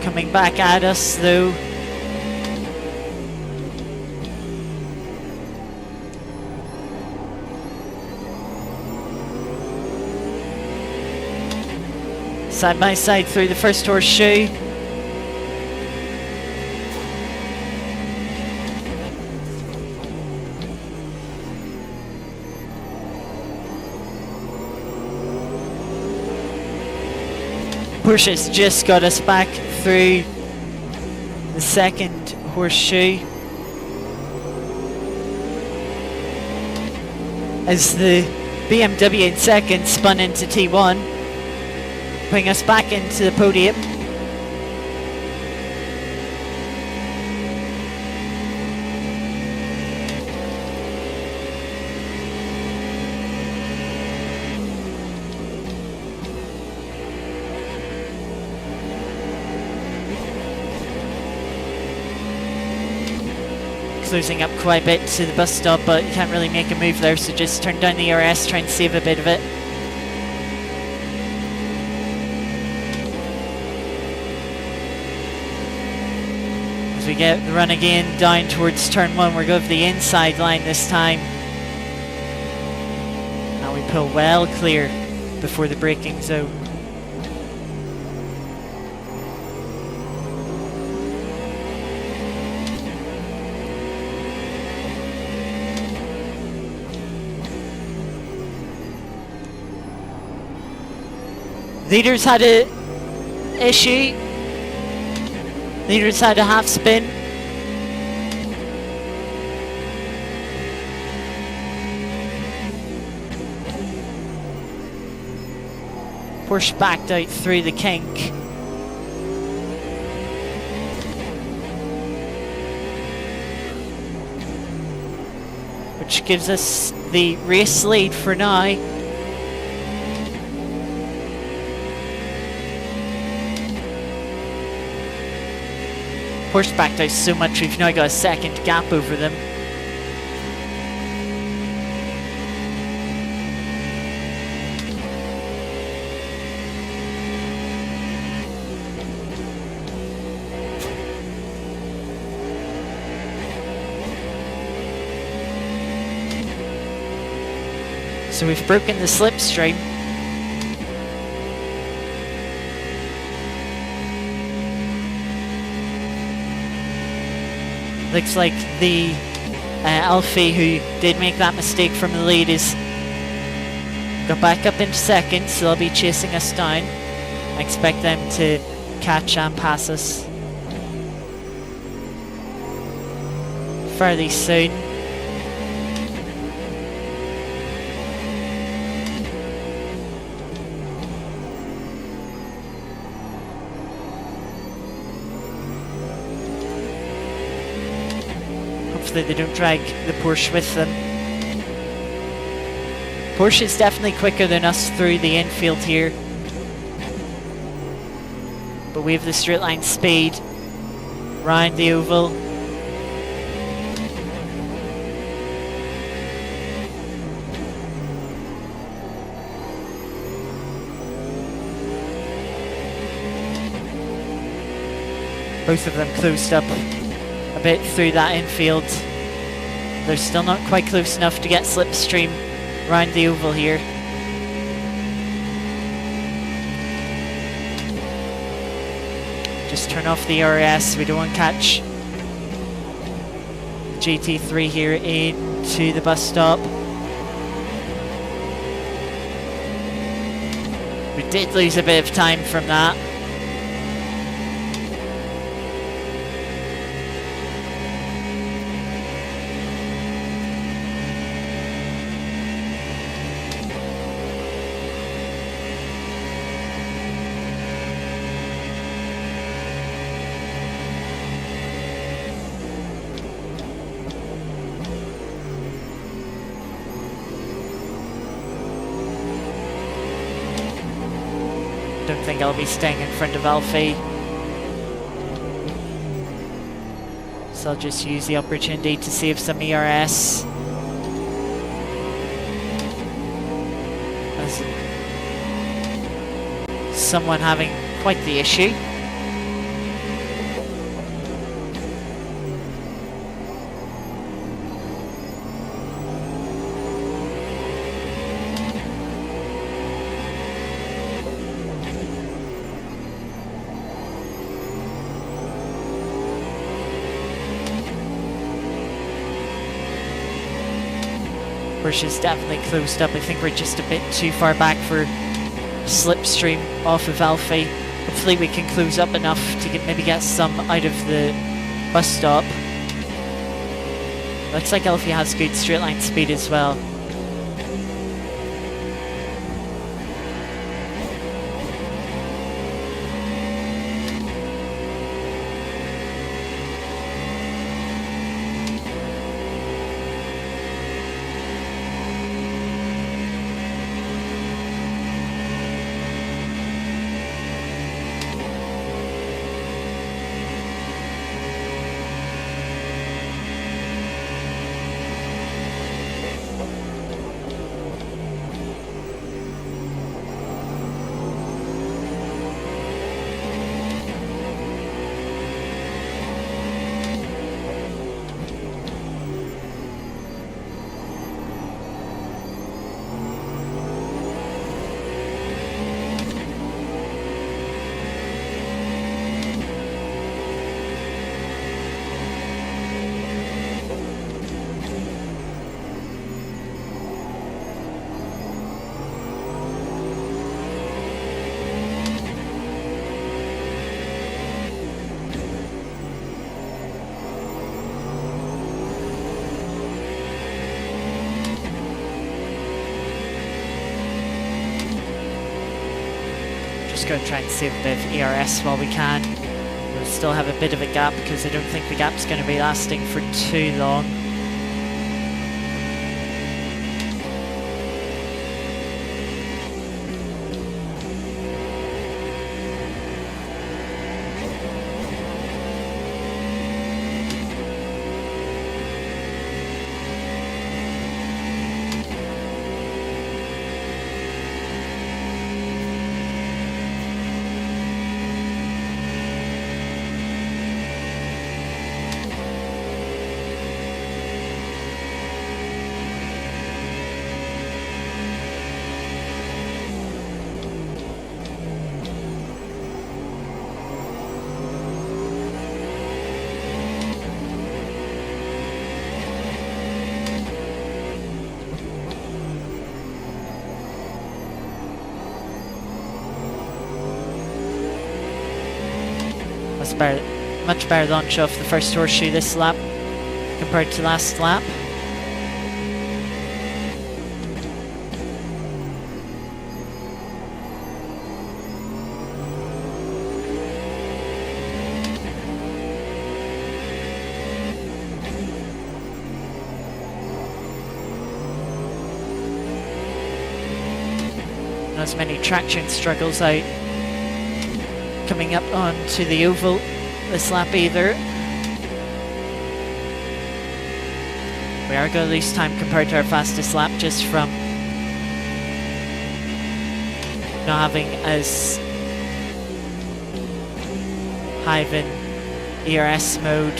coming back at us though. Side by side through the first horseshoe. Porsche's just got us back through the second horseshoe. As the BMW in second spun into T1. Putting us back into the podium. Closing up quite a bit to the bus stop, but you can't really make a move there, so just turn down the ERS, try and save a bit of it. we get the run again down towards turn 1. We're going for the inside line this time. And we pull well clear before the braking zone. Leaders had a issue. Leaders had a half spin. Porsche backed out through the kink. Which gives us the race lead for now. Porsche backed out so much, we've now got a second gap over them. So we've broken the slipstream. Looks like the Alfie, who did make that mistake from the lead, is got back up into second, so they'll be chasing us down. I expect them to catch and pass us fairly soon. Hopefully they don't drag the Porsche with them. Porsche is definitely quicker than us through the infield here, but we have the straight line speed round the oval. Both of them closed up a bit through that infield. They're still not quite close enough to get slipstream around the oval here. Just turn off the RS, we don't want to catch GT3 here into the bus stop. We did lose a bit of time from that. Don't think I'll be staying in front of Alfie, so I'll just use the opportunity to save some ERS. As someone having quite the issue. Porsche's definitely closed up. I think we're just a bit too far back for slipstream off of Alfie. Hopefully we can close up enough to maybe get some out of the bus stop. Looks like Alfie has good straight line speed as well. go and try and save a bit of ERS while we can. We'll still have a bit of a gap because I don't think the gap's going to be lasting for too long. Much better launch off the first horseshoe this lap compared to last lap. Not as many traction struggles out coming up onto the oval this lap either. We are going to lose time compared to our fastest lap just from not having as high of an ERS mode.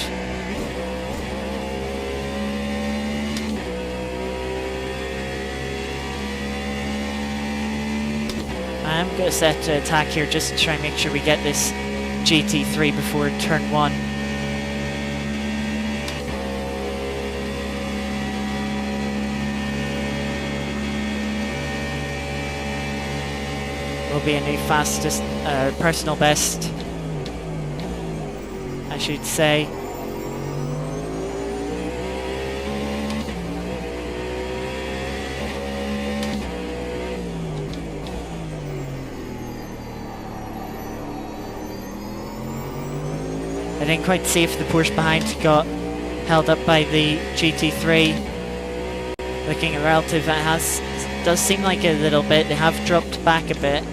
I'm going to set to attack here just to try and make sure we get this GT3 before turn 1. Will be a new fastest, personal best, I should say. I didn't quite see if the Porsche behind got held up by the GT3. Looking at relative, it does seem like a little bit. They have dropped back a bit.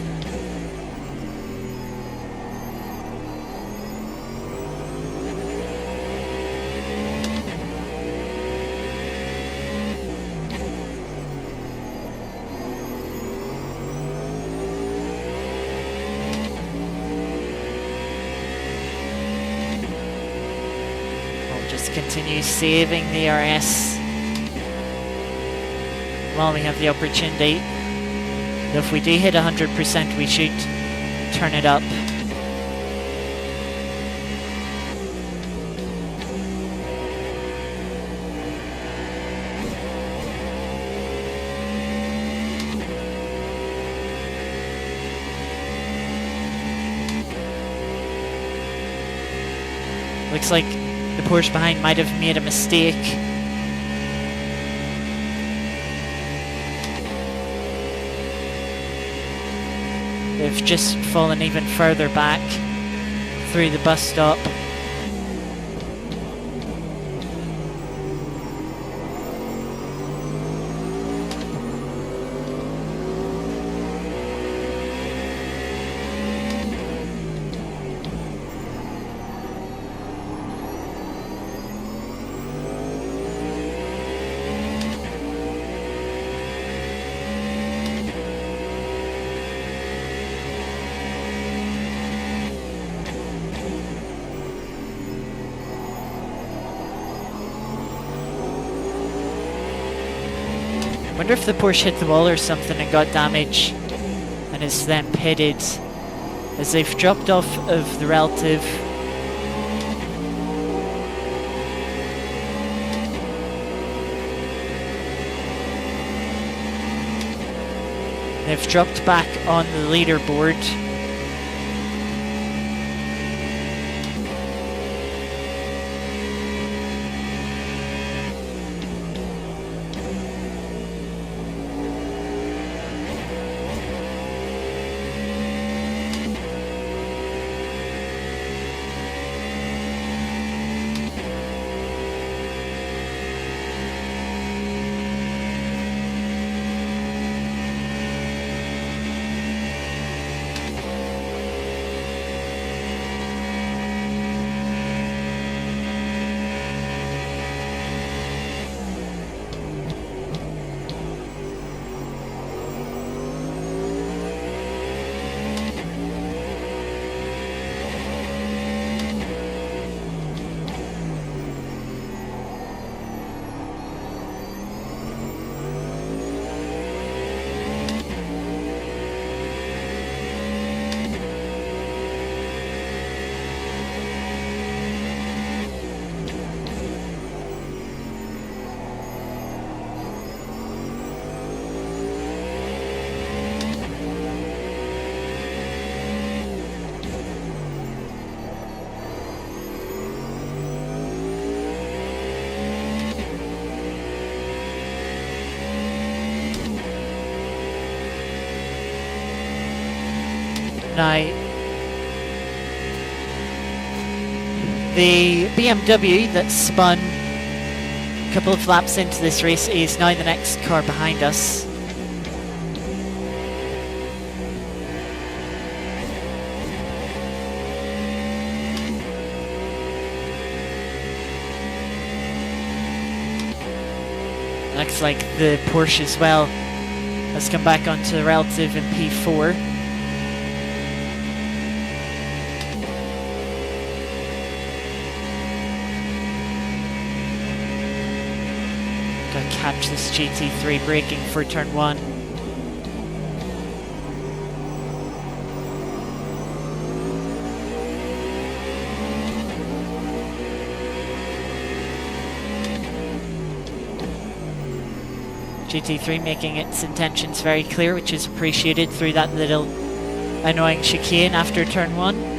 Continue saving the RS while we have the opportunity. If we do hit 100%, we should turn it up. Looks like the Porsche behind might have made a mistake. They've just fallen even further back through the bus stop. I wonder if the Porsche hit the wall or something and got damage and is then pitted as they've dropped off of the relative. They've dropped back on the leaderboard. Now, the BMW that spun a couple of laps into this race is now the next car behind us. Looks like the Porsche as well has come back onto the relative in P4. Gotta catch this GT3 braking for turn 1. GT3 making its intentions very clear, which is appreciated through that little annoying chicane after turn 1.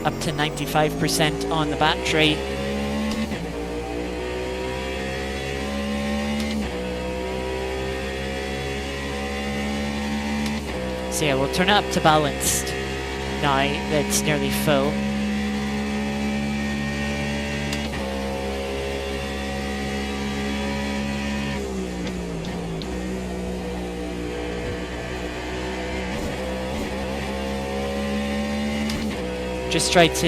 Up to 95% on the battery. So yeah, we'll turn it up to balanced now that it's nearly full. Just try to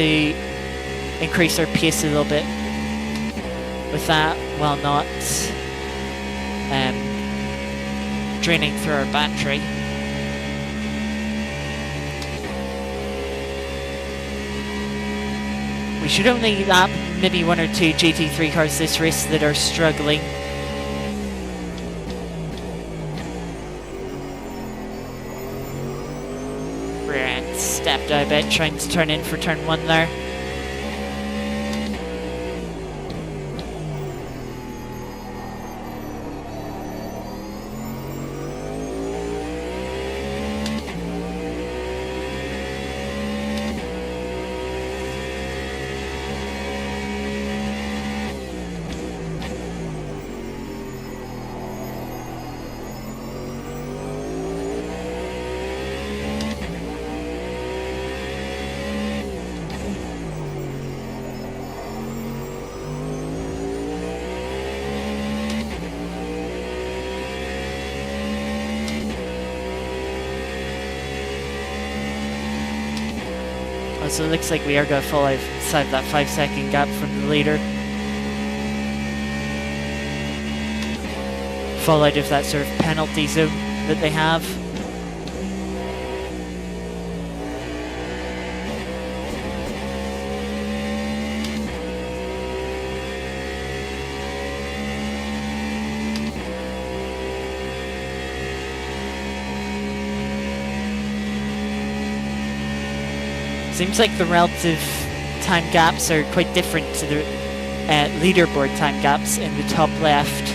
increase our pace a little bit with that while not draining through our battery. We should only lap maybe 1 or 2 GT3 cars this race that are struggling. Stepped out a bit, trying to turn in for turn 1 there. So it looks like we are going to fall outside that 5-second gap from the leader. Fall out of that sort of penalty zone that they have. Seems like the relative time gaps are quite different to the leaderboard time gaps in the top left.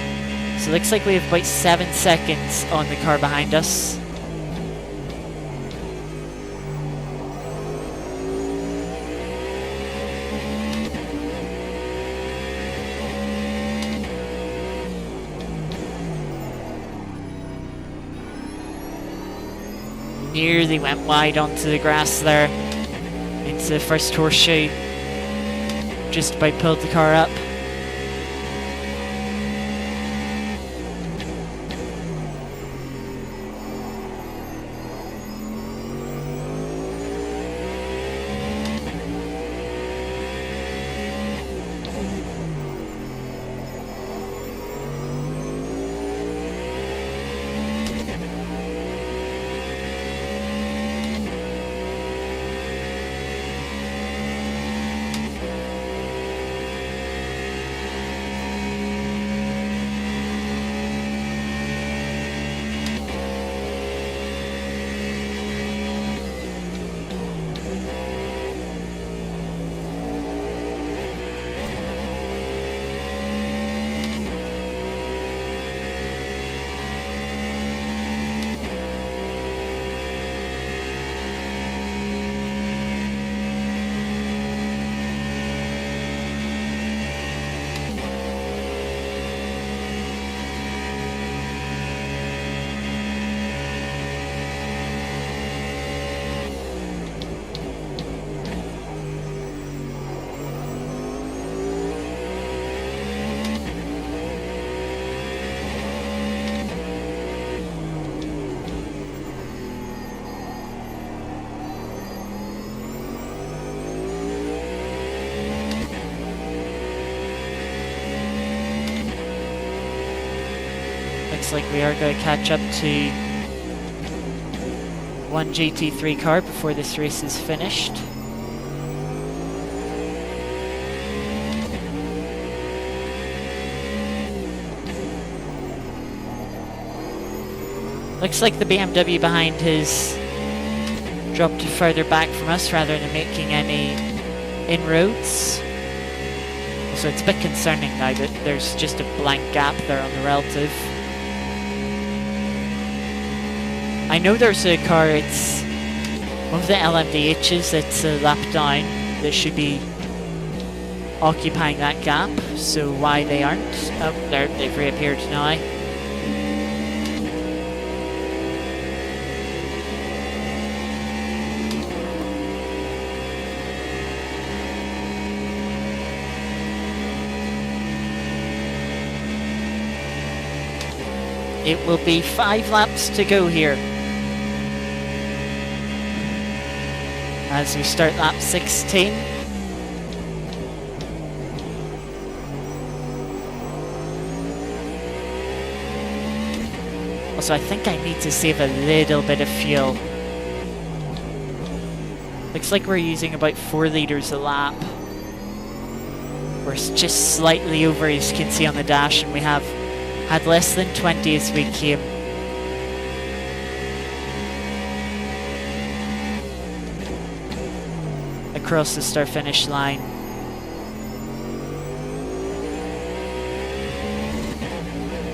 So it looks like we have about 7 seconds on the car behind us. Nearly went wide onto the grass there. Into the first horseshoe. Just about pulled the car up. like we are going to catch up to one GT3 car before this race is finished. Looks like the BMW behind has dropped further back from us rather than making any inroads. So it's a bit concerning now that there's just a blank gap there on the relative. I know there's a car, it's one of the LMDHs that's a lap down that should be occupying that gap, so why they aren't? Oh, there, they've reappeared now. It will be 5 laps to go here as we start lap 16. Also, I think I need to save a little bit of fuel. Looks like we're using about 4 litres a lap. We're just slightly over, as you can see on the dash, and we have had less than 20 as we came. Across the start finish line.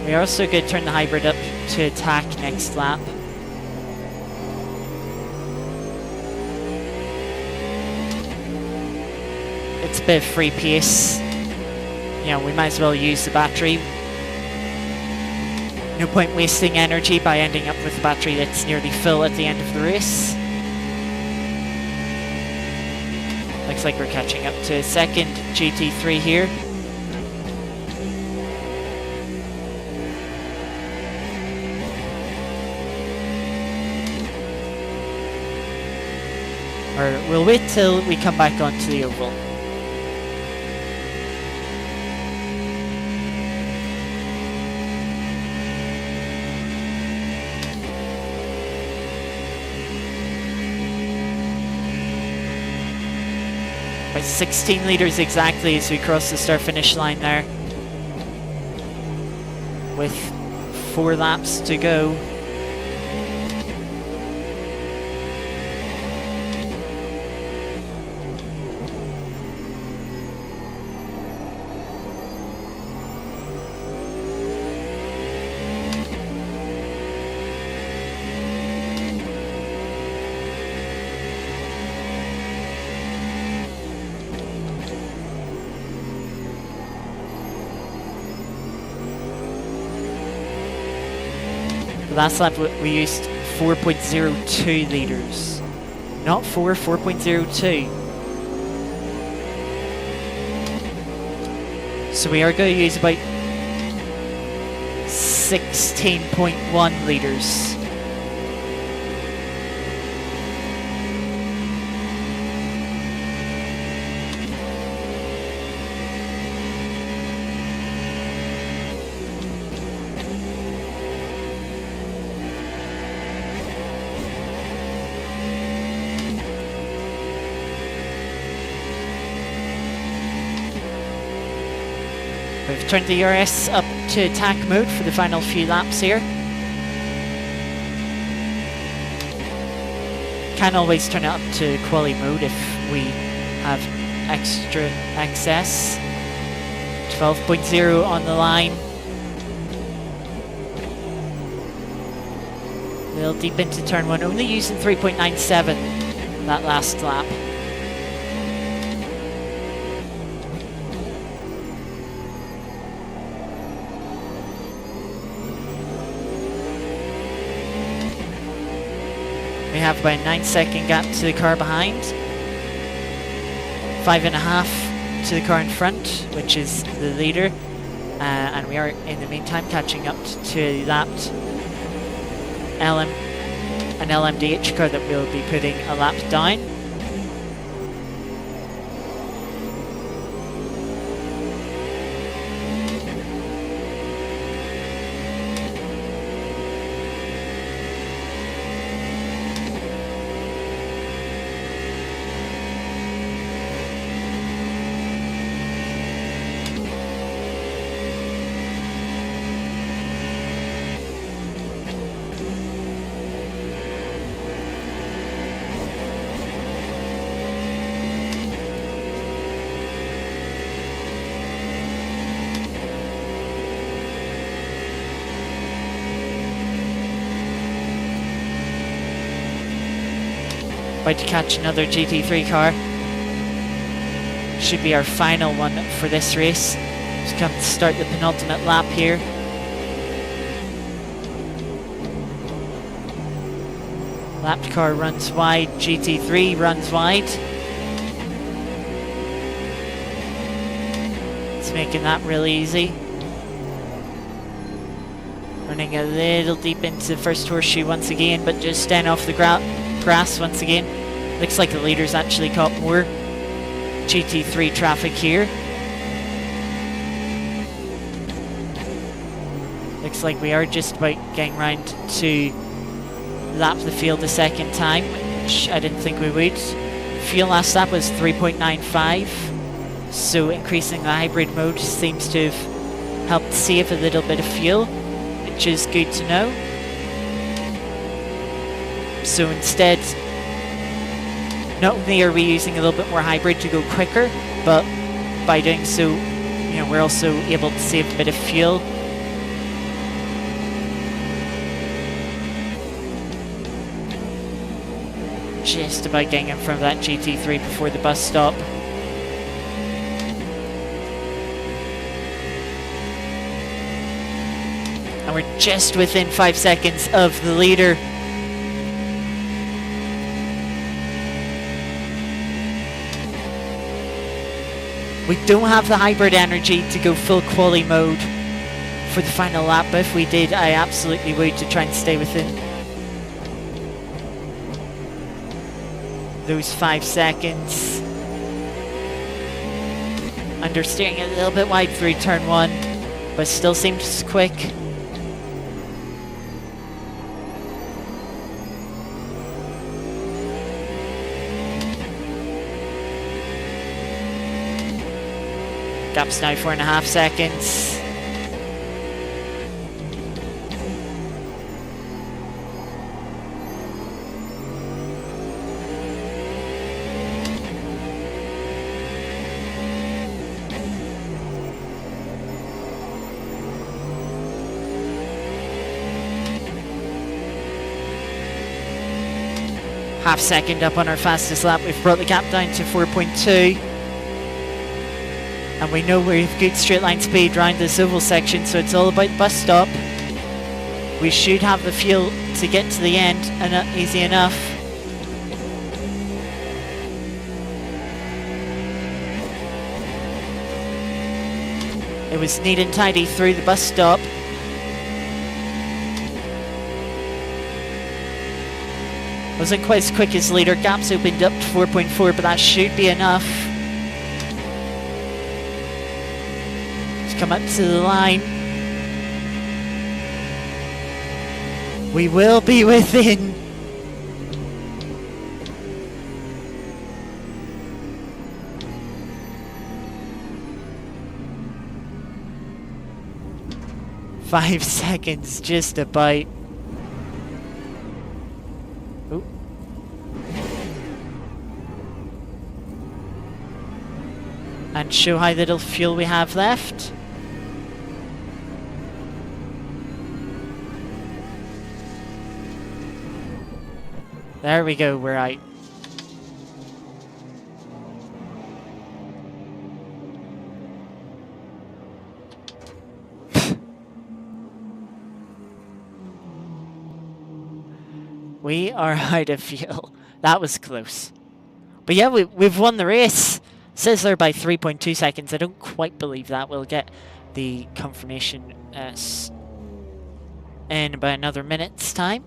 We are also going to turn the hybrid up to attack next lap. It's a bit of free pace. You know, we might as well use the battery. No point wasting energy by ending up with a battery that's nearly full at the end of the race. Looks like we're catching up to a second GT3 here. Or we'll wait till we come back onto the oval. By 16 litres exactly as we cross the start finish line there. With 4 laps to go. Last lap we used 4.02 litres. Not 4.02. So we are going to use about 16.1 litres. We've turned the ERS up to attack mode for the final few laps here. Can always turn it up to quali mode if we have extra access. 12.0 on the line. A little deep into turn 1, only using 3.97 that last lap. We have about a 9-second gap to the car behind. 5.5 to the car in front, which is the leader. And we are, in the meantime, catching up to a lapped an LMDH car that we'll be putting a lap down. About to catch another GT3 car. Should be our final one for this race. Just come to start the penultimate lap here. Lapped car runs wide, GT3 runs wide. It's making that really easy. Running a little deep into the first horseshoe once again, but just staying off the grass once again. Looks like the leader's actually caught more GT3 traffic here. Looks like we are just about getting round to lap the field a second time, which I didn't think we would. Fuel last lap was 3.95, so increasing the hybrid mode seems to have helped save a little bit of fuel, which is good to know. So instead, not only are we using a little bit more hybrid to go quicker, but by doing so, you know, we're also able to save a bit of fuel. Just about getting in front of that GT3 before the bus stop. And we're just within 5 seconds of the leader. We don't have the hybrid energy to go full quali mode for the final lap, but if we did, I absolutely would, to try and stay within those 5 seconds. Understeering a little bit wide through turn 1, but still seems quick. Gap's now 4.5 seconds. Half second up on our fastest lap. We've brought the gap down to 4.2. And we know we have good straight line speed around this oval section, so it's all about the bus stop. We should have the fuel to get to the end, and easy enough. It was neat and tidy through the bus stop. Wasn't quite as quick as leader. Gaps opened up to 4.4, but that should be enough. Let's come up to the line. We will be within. Five seconds, just about. Ooh. And show how little fuel we have left. There we go, we're out. We are out of fuel. That was close. But yeah, we've won the race. Says there by 3.2 seconds. I don't quite believe that. We'll get the confirmation in about another minute's time.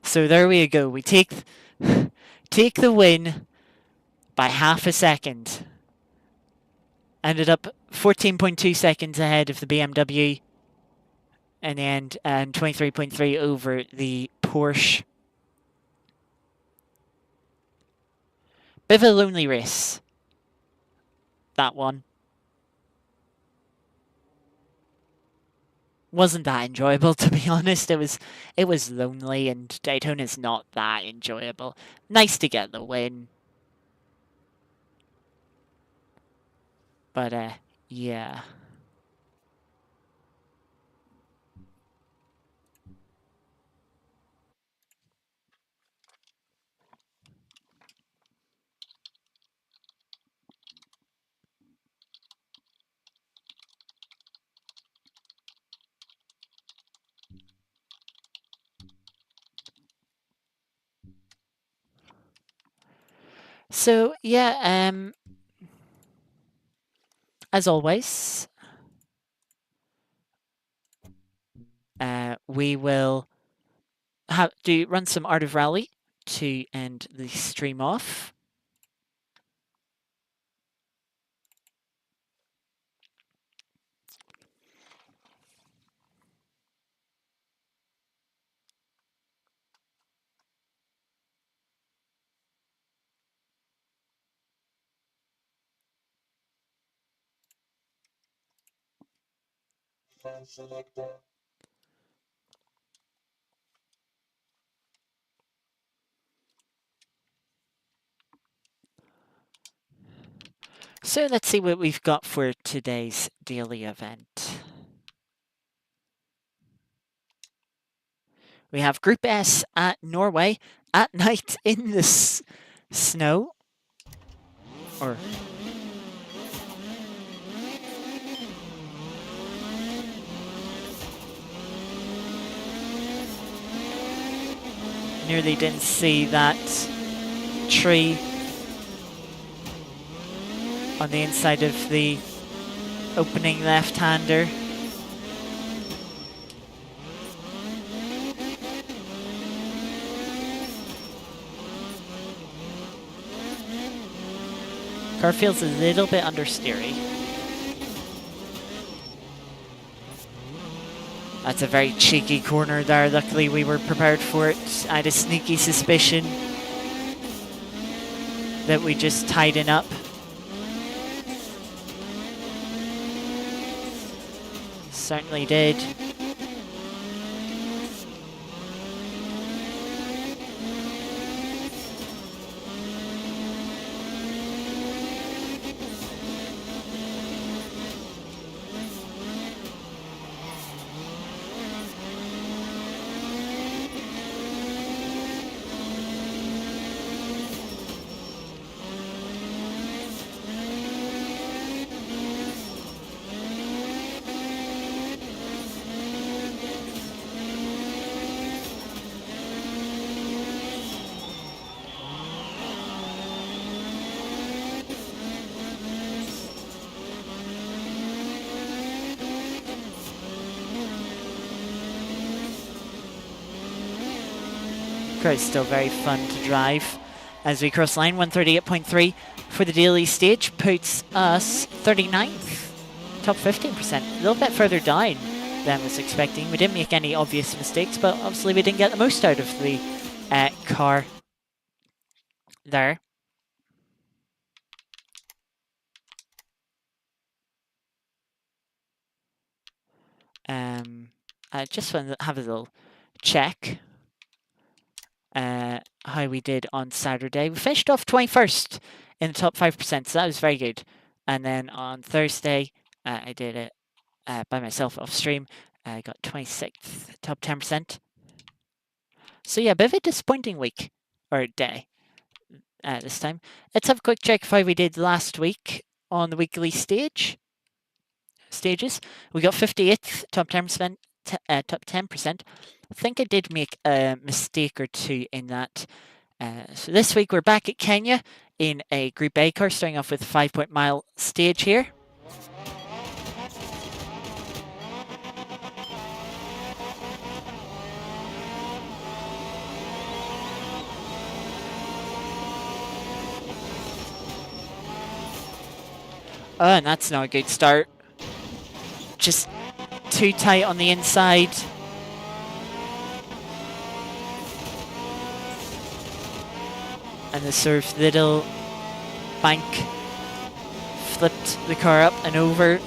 So there we go. We take the win by half a second. Ended up 14.2 seconds ahead of the BMW in the end, and 23.3 over the Porsche. Bit of a lonely race, that one. Wasn't that enjoyable, to be honest. It was lonely, and Daytona's not that enjoyable. Nice to get the win, but yeah. So yeah, as always, we will run some Art of Rally to end the stream off. So let's see what we've got for today's daily event. We have Group S at Norway at night in the snow. Or nearly didn't see that tree on the inside of the opening left-hander. Car feels a little bit understeery. That's a very cheeky corner there. Luckily we were prepared for it. I had a sneaky suspicion that we just tighten up. Certainly did. It's still very fun to drive. As we cross line, 138.3 for the daily stage puts us 39th, top 15%. A little bit further down than I was expecting. We didn't make any obvious mistakes, but obviously we didn't get the most out of the car there. I just want to have a little check how we did on Saturday. We finished off 21st in the top 5%, so that was very good. And then on Thursday, I did it by myself off stream. I got 26th, top 10%. So yeah, a bit of a disappointing week, or day, this time. Let's have a quick check of how we did last week on the weekly stages. We got 58th, top 10%. Top 10%. I think I did make a mistake or two in that. So this week we're back at Kenya in a Group A car, starting off with a 5-mile stage here. Oh, and that's not a good start. Just too tight on the inside. And the sort of little bank flipped the car up and over.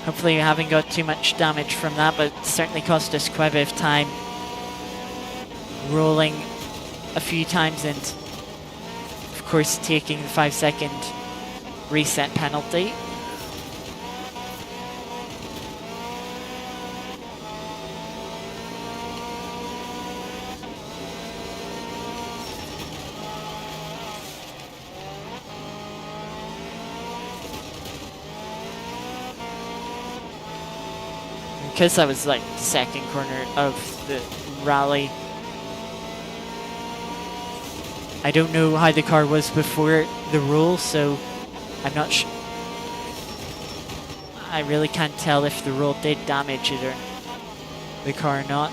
Hopefully we haven't got too much damage from that, but it certainly cost us quite a bit of time. Rolling a few times and of course taking the 5-second reset penalty. Because that was like the second corner of the rally, I don't know how the car was before the roll, so I'm not sure. I really can't tell if the roll did damage it or the car or not.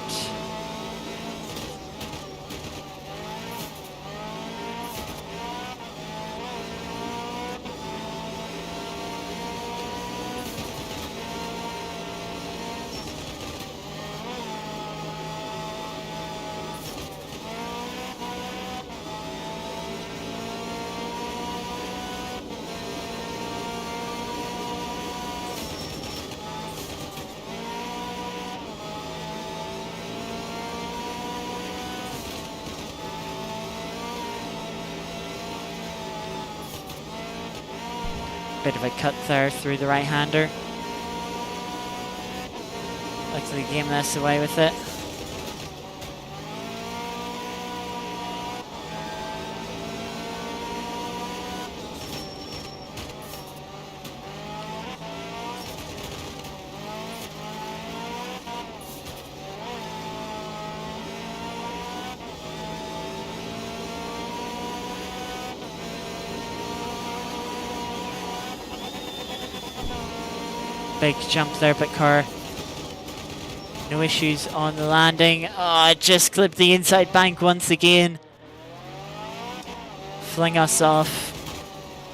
Bit of a cut there through the right-hander. Luckily game this away with it. Big jump there, but car, no issues on the landing. Oh, it just clipped the inside bank once again. Fling us off.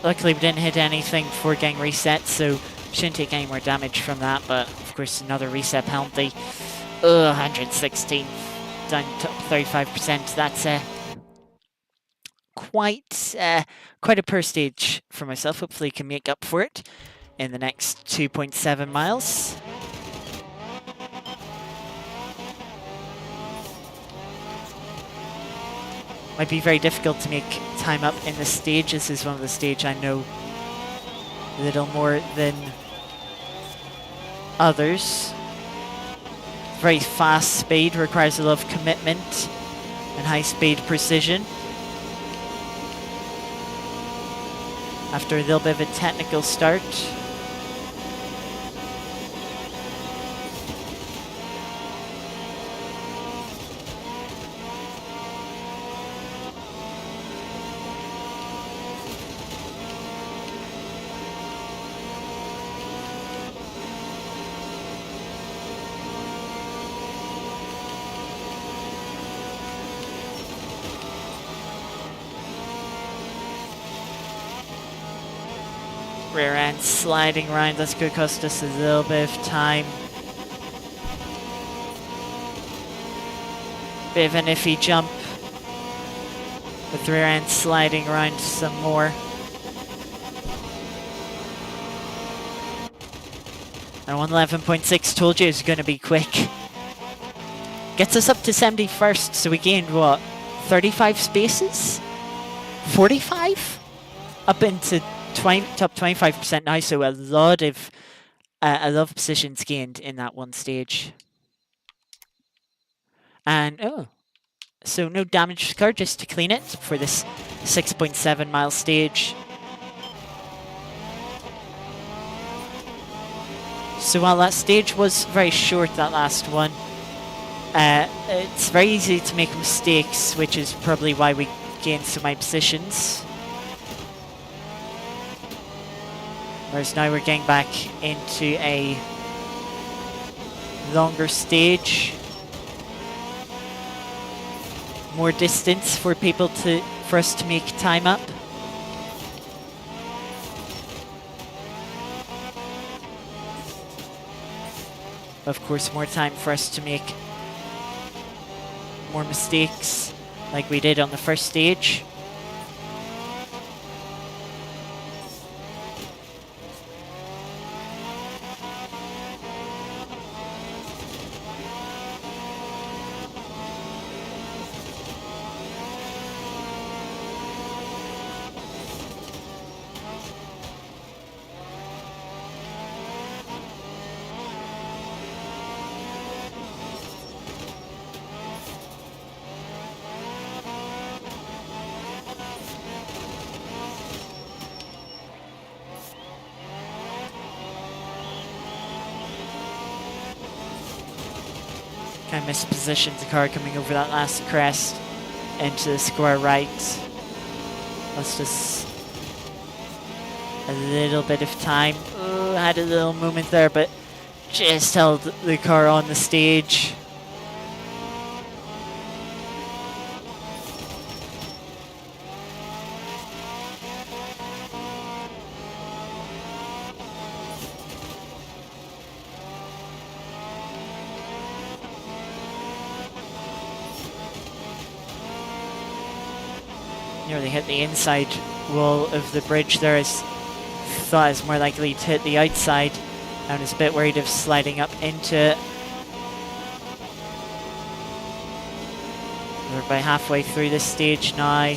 Luckily we didn't hit anything before getting reset, so shouldn't take any more damage from that, but of course another reset penalty. 116, down to 35%. That's quite a poor stage for myself. Hopefully can make up for it in the next 2.7 miles. Might be very difficult to make time up in this stage. This is one of the stage I know a little more than others. Very fast speed, requires a lot of commitment and high speed precision. After a little bit of a technical start. Rear end sliding around, that's going to cost us a little bit of time. Bit of an iffy jump with rear end sliding around some more. And 111.6, told you it was going to be quick. Gets us up to 71st, so we gained what, 35 spaces? 45? Up into top 25% now, so a lot of positions gained in that one stage. And oh, so no damage to the car, just to clean it for this 6.7 mile stage. So while that stage was very short, that last one, it's very easy to make mistakes, which is probably why we gained so many positions. Whereas now we're getting back into a longer stage. More distance for us to make time up. Of course, more time for us to make more mistakes like we did on the first stage. Kind of mispositioned the car coming over that last crest into the square right. Lost us a little bit of time. Oh, had a little moment there, but just held the car on the stage. Nearly hit the inside wall of the bridge there. I thought I was more likely to hit the outside. I was a bit worried of sliding up into it. We're about halfway through this stage now.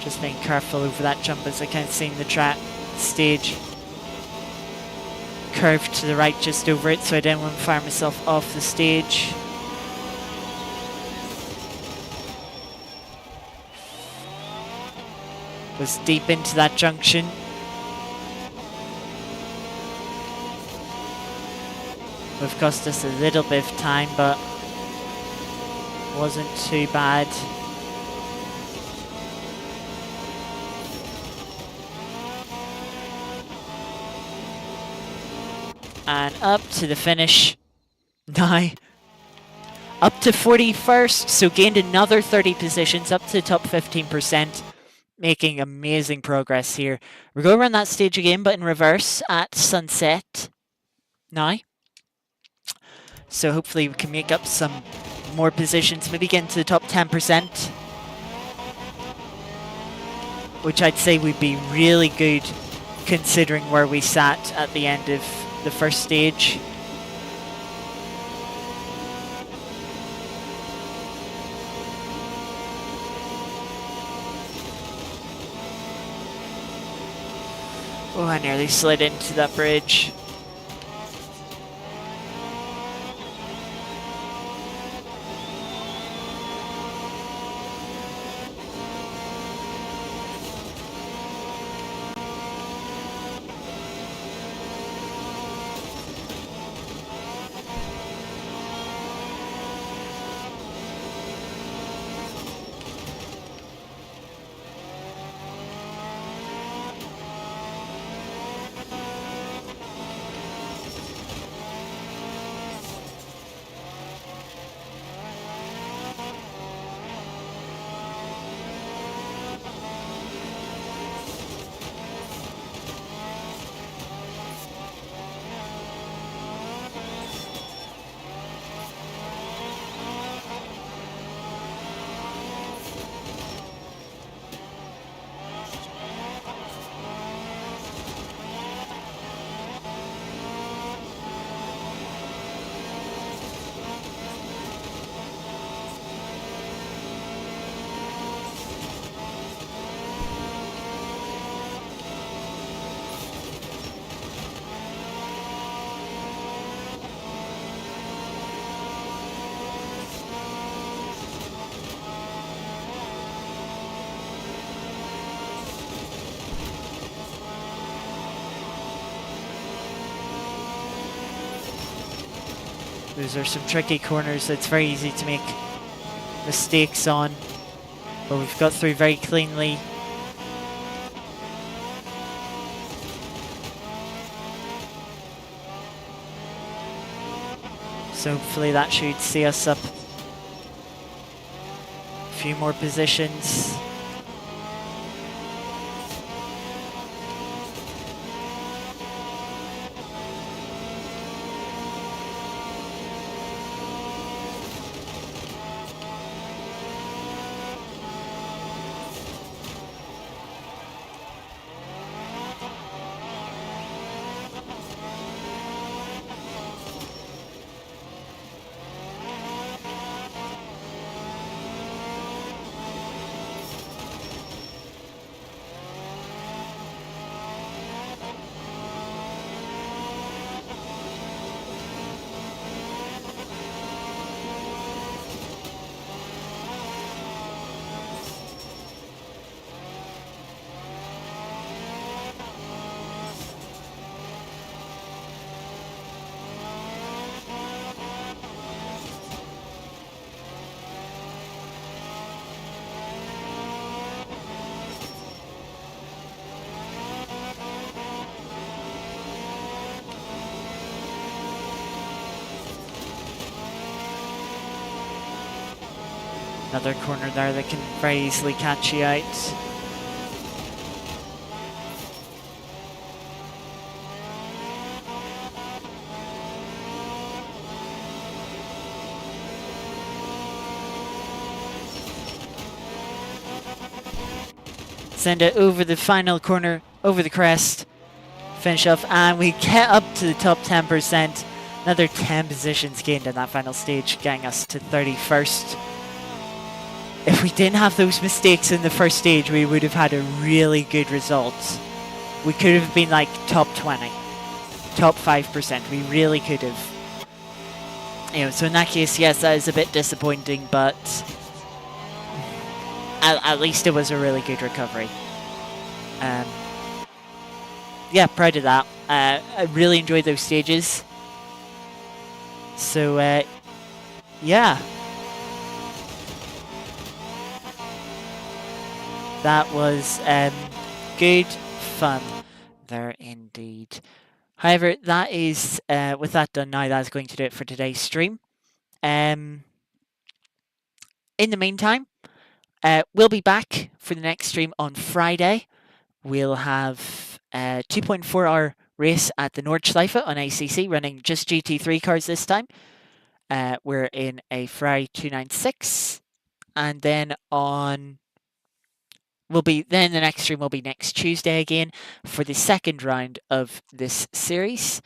Just being careful over that jump as I can't see the track stage curved to the right just over it, so I didn't want to fire myself off the stage. Was deep into that junction. Would have cost us a little bit of time, but wasn't too bad. And up to the finish. Now, up to 41st, so gained another 30 positions, up to the top 15%, making amazing progress here. We're going to run that stage again, but in reverse at sunset now. So hopefully we can make up some more positions, maybe get into the top 10%, which I'd say would be really good considering where we sat at the end of the first stage. Oh, I nearly slid into that bridge. Those are some tricky corners. It's very easy to make mistakes on, but we've got through very cleanly. So hopefully that should see us up a few more positions. Another corner there that can very easily catch you out. Send it over the final corner, over the crest, finish off, and we get up to the top 10%. Another 10 positions gained in that final stage, getting us to 31st. If we didn't have those mistakes in the first stage, we would have had a really good result. We could have been like top 20, top 5%. We really could have. You know, so in that case, yes, that is a bit disappointing, but at least it was a really good recovery. Yeah, proud of that. I really enjoyed those stages. So, yeah. That was good fun there indeed. However, that is, with that done now, that's going to do it for today's stream. In the meantime, we'll be back for the next stream on Friday. We'll have a 2.4 hour race at the Nordschleife on ACC, running just GT3 cars this time. We're in a Ferrari 296, and then the next stream will be next Tuesday again for the second round of this series,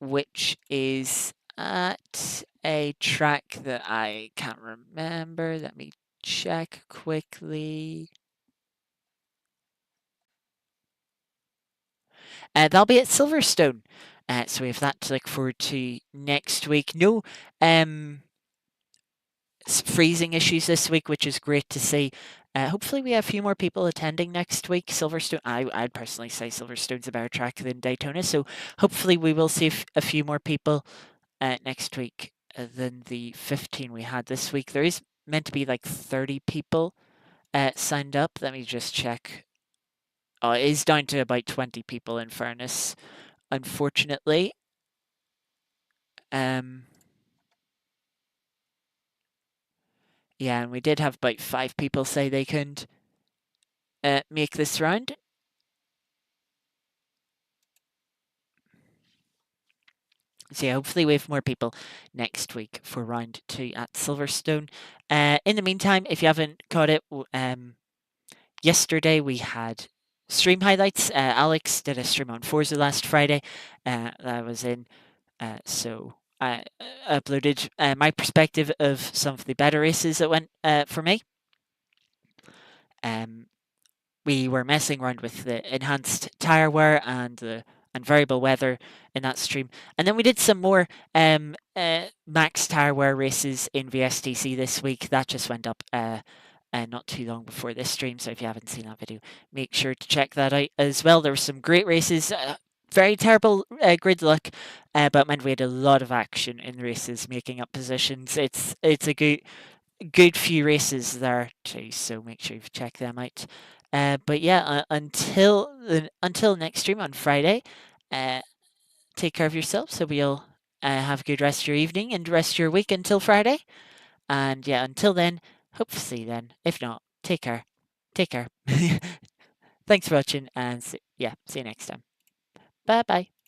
which is at a track that I can't remember. Let me check quickly. That'll be at Silverstone. So we have that to look forward to next week. No freezing issues this week, which is great to see. Hopefully we have a few more people attending next week. Silverstone, I'd personally say Silverstone's a better track than Daytona, so hopefully we will see a few more people next week than the 15 we had this week. There is meant to be like 30 people signed up. Let me just check. Oh, it is down to about 20 people in fairness, unfortunately. Yeah, and we did have about 5 people say they couldn't make this round. So yeah, hopefully we have more people next week for round 2 at Silverstone. In the meantime, if you haven't caught it, yesterday we had stream highlights. Alex did a stream on Forza last Friday that I was in. So I uploaded my perspective of some of the better races that went for me. We were messing around with the enhanced tyre wear and variable weather in that stream. And then we did some more max tyre wear races in VSTC this week. That just went up not too long before this stream. So if you haven't seen that video, make sure to check that out as well. There were some great races. very terrible grid luck, but meant we had a lot of action in the races, making up positions. It's a good few races there too, so make sure you check them out. But yeah, until next stream on Friday, take care of yourself. So we'll have a good rest of your evening and rest of your week until Friday. And yeah, until then, hope to see you then. If not, take care. Take care. Thanks for watching, and see you next time. Bye bye.